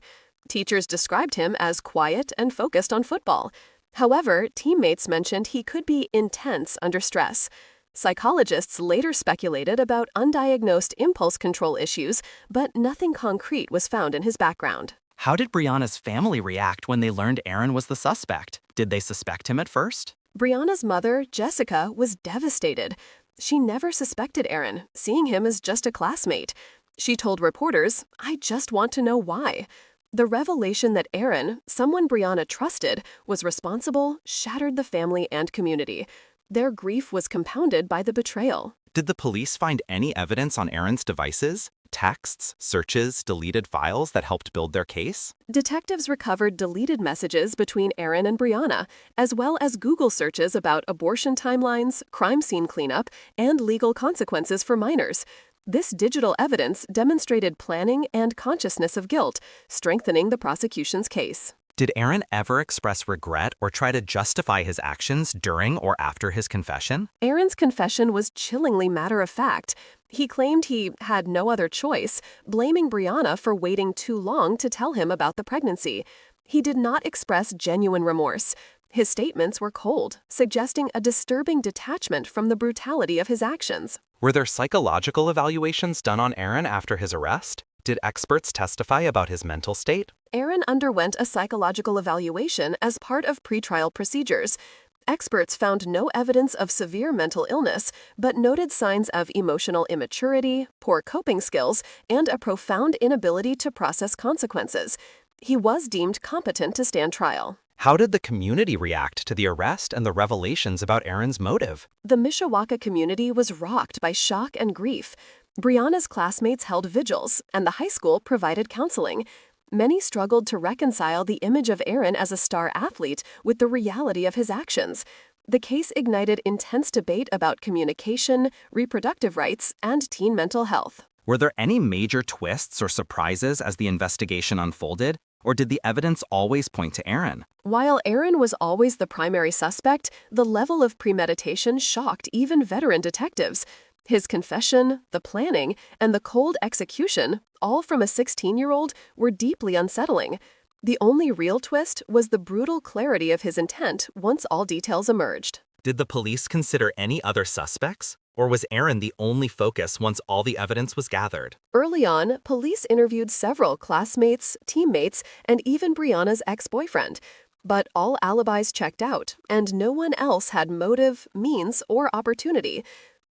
Teachers described him as quiet and focused on football. However, teammates mentioned he could be intense under stress. Psychologists later speculated about undiagnosed impulse control issues, but nothing concrete was found in his background. How did Breana's family react when they learned Aaron was the suspect? Did they suspect him at first? Breana's mother, Jessica, was devastated. She never suspected Aaron, seeing him as just a classmate. She told reporters, "I just want to know why." The revelation that Aaron, someone Breana trusted, was responsible shattered the family and community. Their grief was compounded by the betrayal. Did the police find any evidence on Aaron's devices? Texts, searches, deleted files that helped build their case? Detectives recovered deleted messages between Aaron and Breana, as well as Google searches about abortion timelines, crime scene cleanup, and legal consequences for minors. This digital evidence demonstrated planning and consciousness of guilt, strengthening the prosecution's case. Did Aaron ever express regret or try to justify his actions during or after his confession? Aaron's confession was chillingly matter-of-fact. He claimed he had no other choice, blaming Breana for waiting too long to tell him about the pregnancy. He did not express genuine remorse. His statements were cold, suggesting a disturbing detachment from the brutality of his actions. Were there psychological evaluations done on Aaron after his arrest? Did experts testify about his mental state? Aaron underwent a psychological evaluation as part of pretrial procedures. Experts found no evidence of severe mental illness, but noted signs of emotional immaturity, poor coping skills, and a profound inability to process consequences. He was deemed competent to stand trial. How did the community react to the arrest and the revelations about Aaron's motive? The Mishawaka community was rocked by shock and grief. Breana's classmates held vigils, and the high school provided counseling. Many struggled to reconcile the image of Aaron as a star athlete with the reality of his actions. The case ignited intense debate about communication, reproductive rights, and teen mental health. Were there any major twists or surprises as the investigation unfolded, or did the evidence always point to Aaron? While Aaron was always the primary suspect, the level of premeditation shocked even veteran detectives. His confession, the planning, and the cold execution, all from a 16-year-old, were deeply unsettling. The only real twist was the brutal clarity of his intent once all details emerged. Did the police consider any other suspects, or was Aaron the only focus once all the evidence was gathered? Early on, police interviewed several classmates, teammates, and even Breana's ex-boyfriend. But all alibis checked out, and no one else had motive, means, or opportunity.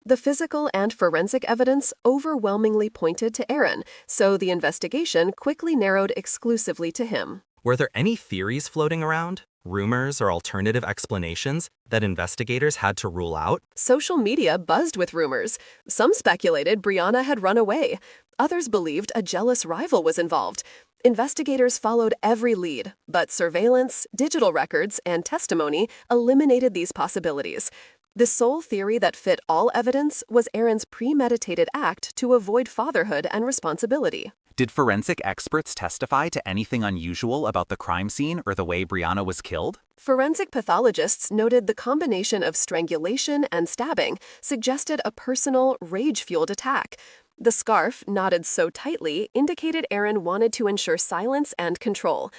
The physical and forensic evidence overwhelmingly pointed to Aaron, so the investigation quickly narrowed exclusively to him. Were there any theories floating around, rumors or alternative explanations that investigators had to rule out? Social media buzzed with rumors. Some speculated Breana had run away. Others believed a jealous rival was involved. Investigators followed every lead, but surveillance, digital records, and testimony eliminated these possibilities. The sole theory that fit all evidence was Aaron's premeditated act to avoid fatherhood and responsibility. Did forensic experts testify to anything unusual about the crime scene or the way Breana was killed? Forensic pathologists noted the combination of strangulation and stabbing suggested a personal, rage-fueled attack. The scarf, knotted so tightly, indicated Aaron wanted to ensure silence and control.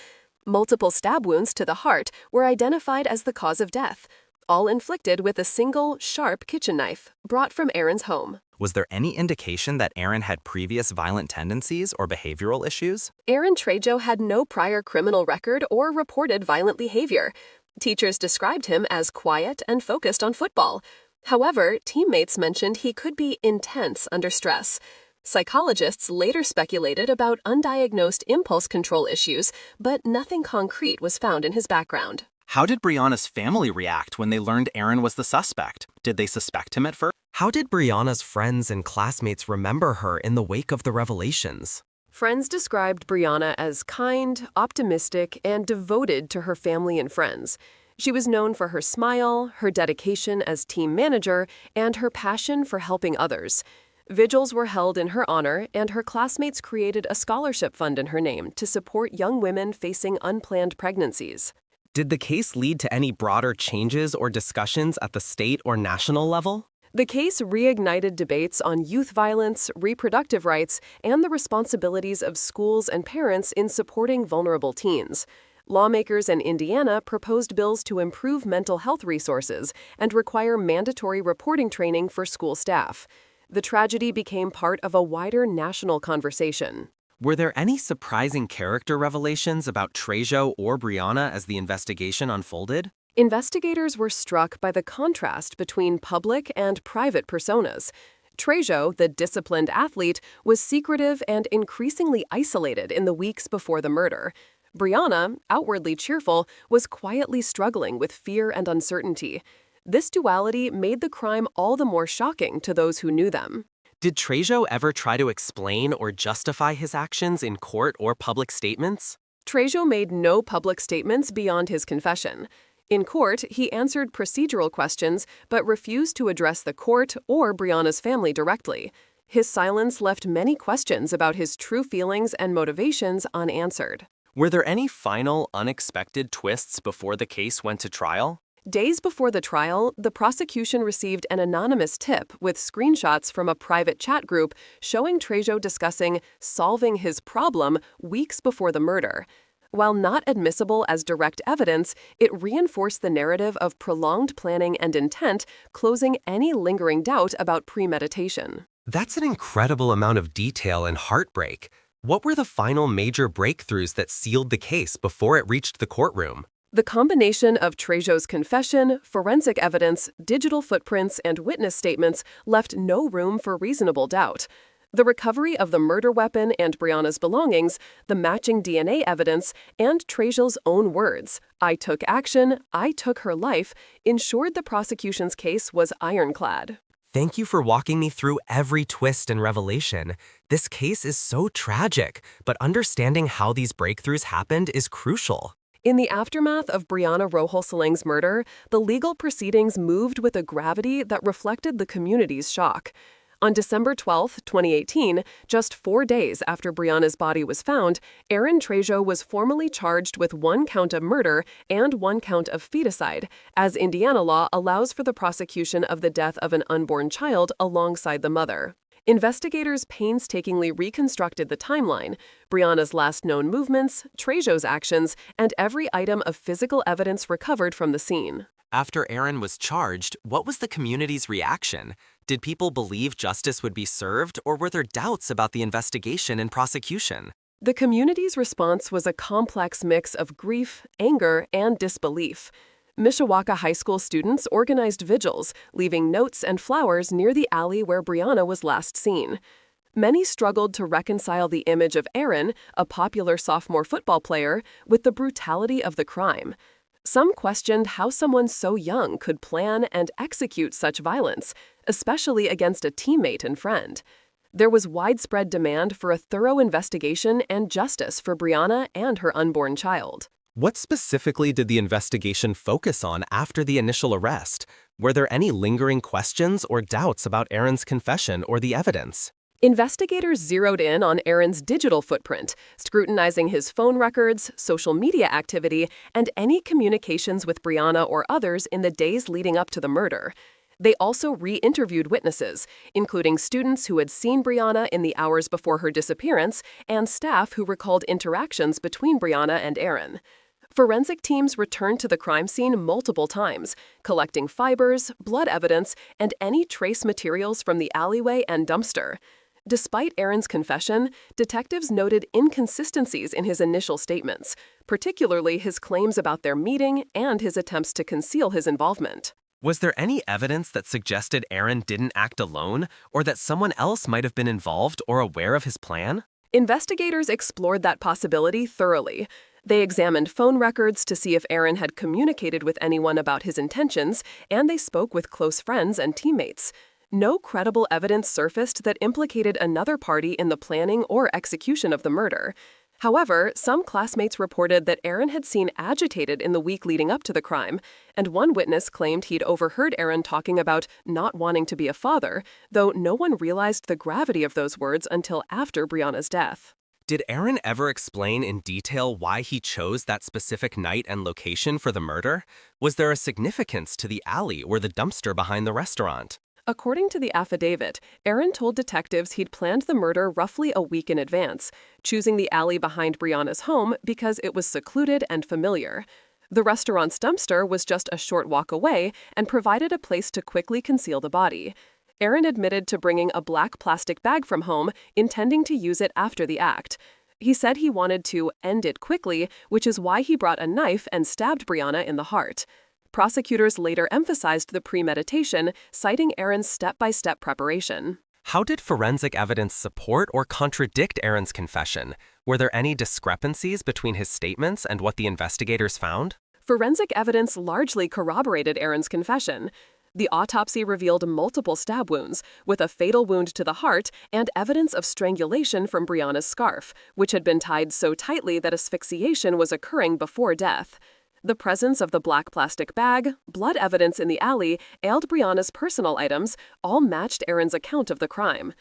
Multiple stab wounds to the heart were identified as the cause of death, all inflicted with a single, sharp kitchen knife brought from Aaron's home. Was there any indication that Aaron had previous violent tendencies or behavioral issues? Aaron Trejo had no prior criminal record or reported violent behavior. Teachers described him as quiet and focused on football. However, teammates mentioned he could be intense under stress. Psychologists later speculated about undiagnosed impulse control issues, but nothing concrete was found in his background. How did Breana's family react when they learned Aaron was the suspect? Did they suspect him at first? How did Breana's friends and classmates remember her in the wake of the revelations? Friends described Breana as kind, optimistic, and devoted to her family and friends. She was known for her smile, her dedication as team manager, and her passion for helping others. Vigils were held in her honor, and her classmates created a scholarship fund in her name to support young women facing unplanned pregnancies. Did the case lead to any broader changes or discussions at the state or national level? The case reignited debates on youth violence, reproductive rights, and the responsibilities of schools and parents in supporting vulnerable teens. Lawmakers in Indiana proposed bills to improve mental health resources and require mandatory reporting training for school staff. The tragedy became part of a wider national conversation. Were there any surprising character revelations about Trejo or Breana as the investigation unfolded? Investigators were struck by the contrast between public and private personas. Trejo, the disciplined athlete, was secretive and increasingly isolated in the weeks before the murder. Breana, outwardly cheerful, was quietly struggling with fear and uncertainty. This duality made the crime all the more shocking to those who knew them. Did Trejo ever try to explain or justify his actions in court or public statements? Trejo made no public statements beyond his confession. In court, he answered procedural questions but refused to address the court or Breana's family directly. His silence left many questions about his true feelings and motivations unanswered. Were there any final, unexpected twists before the case went to trial? Days before the trial, the prosecution received an anonymous tip with screenshots from a private chat group showing Trejo discussing solving his problem weeks before the murder. While not admissible as direct evidence, it reinforced the narrative of prolonged planning and intent, closing any lingering doubt about premeditation. That's an incredible amount of detail and heartbreak. What were the final major breakthroughs that sealed the case before it reached the courtroom? The combination of Trejo's confession, forensic evidence, digital footprints, and witness statements left no room for reasonable doubt. The recovery of the murder weapon and Breana's belongings, the matching DNA evidence, and Trejo's own words, "I took action, I took her life," ensured the prosecution's case was ironclad. Thank you for walking me through every twist and revelation. This case is so tragic, but understanding how these breakthroughs happened is crucial. In the aftermath of Breana Rouhselang's murder, the legal proceedings moved with a gravity that reflected the community's shock. On December 12, 2018, just 4 days after Breana's body was found, Aaron Trejo was formally charged with 1 count of murder and 1 count of feticide, as Indiana law allows for the prosecution of the death of an unborn child alongside the mother. Investigators painstakingly reconstructed the timeline, Breana's last known movements, Trejo's actions, and every item of physical evidence recovered from the scene. After Aaron was charged, what was the community's reaction? Did people believe justice would be served, or were there doubts about the investigation and prosecution? The community's response was a complex mix of grief, anger, and disbelief. Mishawaka High School students organized vigils, leaving notes and flowers near the alley where Breana was last seen. Many struggled to reconcile the image of Aaron, a popular sophomore football player, with the brutality of the crime. Some questioned how someone so young could plan and execute such violence, especially against a teammate and friend. There was widespread demand for a thorough investigation and justice for Breana and her unborn child. What specifically did the investigation focus on after the initial arrest? Were there any lingering questions or doubts about Aaron's confession or the evidence? Investigators zeroed in on Aaron's digital footprint, scrutinizing his phone records, social media activity, and any communications with Breana or others in the days leading up to the murder. They also re-interviewed witnesses, including students who had seen Breana in the hours before her disappearance and staff who recalled interactions between Breana and Aaron. Forensic teams returned to the crime scene multiple times, collecting fibers, blood evidence, and any trace materials from the alleyway and dumpster. Despite Aaron's confession, detectives noted inconsistencies in his initial statements, particularly his claims about their meeting and his attempts to conceal his involvement. Was there any evidence that suggested Aaron didn't act alone, or that someone else might have been involved or aware of his plan? Investigators explored that possibility thoroughly. They examined phone records to see if Aaron had communicated with anyone about his intentions, and they spoke with close friends and teammates. No credible evidence surfaced that implicated another party in the planning or execution of the murder. However, some classmates reported that Aaron had seemed agitated in the week leading up to the crime, and one witness claimed he'd overheard Aaron talking about not wanting to be a father, though no one realized the gravity of those words until after Breana's death. Did Aaron ever explain in detail why he chose that specific night and location for the murder? Was there a significance to the alley or the dumpster behind the restaurant? According to the affidavit, Aaron told detectives he'd planned the murder roughly a week in advance, choosing the alley behind Breana's home because it was secluded and familiar. The restaurant's dumpster was just a short walk away and provided a place to quickly conceal the body. Aaron admitted to bringing a black plastic bag from home, intending to use it after the act. He said he wanted to end it quickly, which is why he brought a knife and stabbed Breana in the heart. Prosecutors later emphasized the premeditation, citing Aaron's step-by-step preparation. How did forensic evidence support or contradict Aaron's confession? Were there any discrepancies between his statements and what the investigators found? Forensic evidence largely corroborated Aaron's confession. The autopsy revealed multiple stab wounds, with a fatal wound to the heart and evidence of strangulation from Breana's scarf, which had been tied so tightly that asphyxiation was occurring before death. The presence of the black plastic bag, blood evidence in the alley, and Breana's personal items all matched Aaron's account of the crime.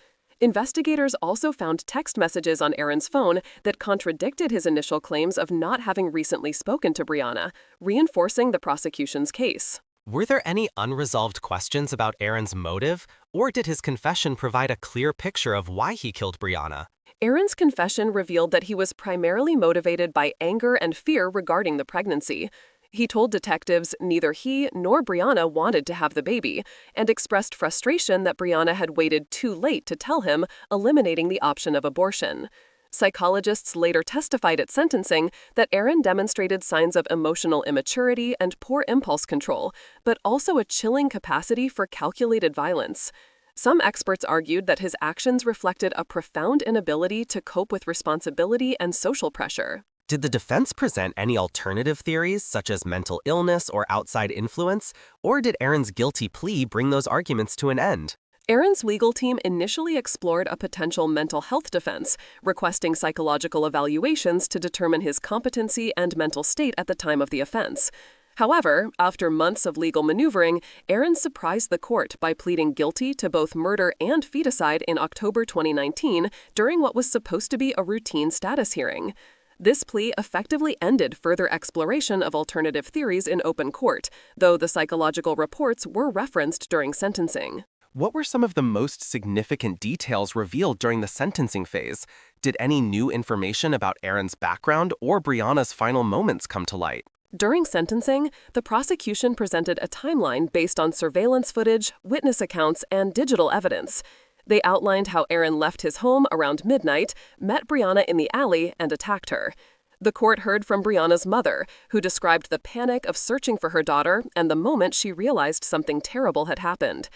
Investigators also found text messages on Aaron's phone that contradicted his initial claims of not having recently spoken to Breana, reinforcing the prosecution's case. Were there any unresolved questions about Aaron's motive, or did his confession provide a clear picture of why he killed Breana? Aaron's confession revealed that he was primarily motivated by anger and fear regarding the pregnancy. He told detectives neither he nor Breana wanted to have the baby, and expressed frustration that Breana had waited too late to tell him, eliminating the option of abortion. Psychologists later testified at sentencing that Aaron demonstrated signs of emotional immaturity and poor impulse control, but also a chilling capacity for calculated violence. Some experts argued that his actions reflected a profound inability to cope with responsibility and social pressure. Did the defense present any alternative theories, such as mental illness or outside influence, or did Aaron's guilty plea bring those arguments to an end? Aaron's legal team initially explored a potential mental health defense, requesting psychological evaluations to determine his competency and mental state at the time of the offense. However, after months of legal maneuvering, Aaron surprised the court by pleading guilty to both murder and feticide in October 2019 during what was supposed to be a routine status hearing. This plea effectively ended further exploration of alternative theories in open court, though the psychological reports were referenced during sentencing. What were some of the most significant details revealed during the sentencing phase? Did any new information about Aaron's background or Breana's final moments come to light? During sentencing, the prosecution presented a timeline based on surveillance footage, witness accounts, and digital evidence. They outlined how Aaron left his home around midnight, met Breana in the alley, and attacked her. The court heard from Breana's mother, who described the panic of searching for her daughter and the moment she realized something terrible had happened.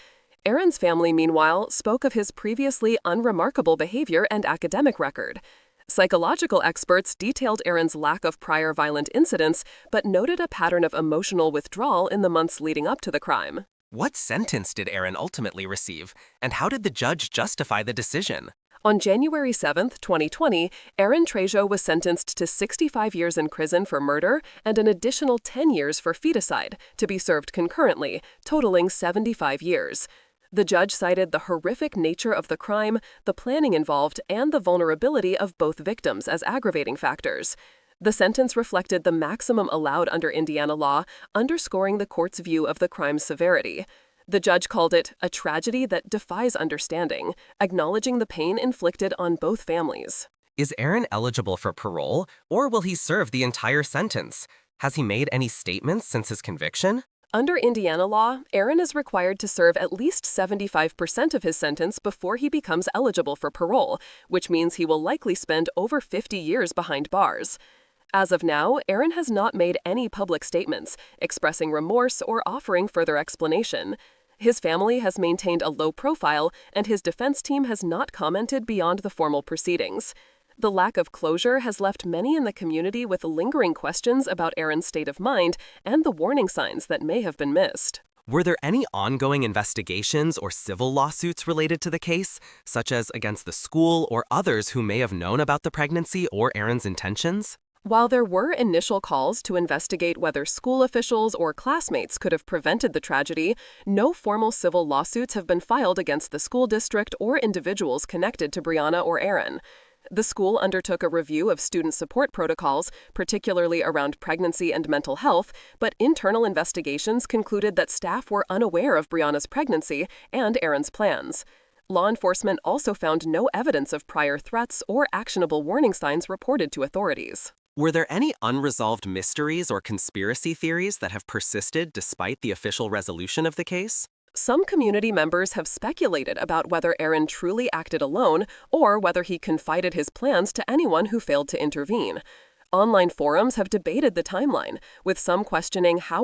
Aaron's family, meanwhile, spoke of his previously unremarkable behavior and academic record. Psychological experts detailed Aaron's lack of prior violent incidents, but noted a pattern of emotional withdrawal in the months leading up to the crime. What sentence did Aaron ultimately receive, and how did the judge justify the decision? On January 7, 2020, Aaron Trejo was sentenced to 65 years in prison for murder and an additional 10 years for feticide, to be served concurrently, totaling 75 years. The judge cited the horrific nature of the crime, the planning involved, and the vulnerability of both victims as aggravating factors. The sentence reflected the maximum allowed under Indiana law, underscoring the court's view of the crime's severity. The judge called it a tragedy that defies understanding, acknowledging the pain inflicted on both families. Is Aaron eligible for parole, or will he serve the entire sentence? Has he made any statements since his conviction? Under Indiana law, Aaron is required to serve at least 75% of his sentence before he becomes eligible for parole, which means he will likely spend over 50 years behind bars. As of now, Aaron has not made any public statements, expressing remorse or offering further explanation. His family has maintained a low profile, and his defense team has not commented beyond the formal proceedings. The lack of closure has left many in the community with lingering questions about Aaron's state of mind and the warning signs that may have been missed. Were there any ongoing investigations or civil lawsuits related to the case, such as against the school or others who may have known about the pregnancy or Aaron's intentions? While there were initial calls to investigate whether school officials or classmates could have prevented the tragedy, no formal civil lawsuits have been filed against the school district or individuals connected to Breana or Aaron. The school undertook a review of student support protocols, particularly around pregnancy and mental health, but internal investigations concluded that staff were unaware of Breana's pregnancy and Aaron's plans. Law enforcement also found no evidence of prior threats or actionable warning signs reported to authorities. Were there any unresolved mysteries or conspiracy theories that have persisted despite the official resolution of the case? Some community members have speculated about whether Aaron truly acted alone or whether he confided his plans to anyone who failed to intervene. Online forums have debated the timeline, with some questioning how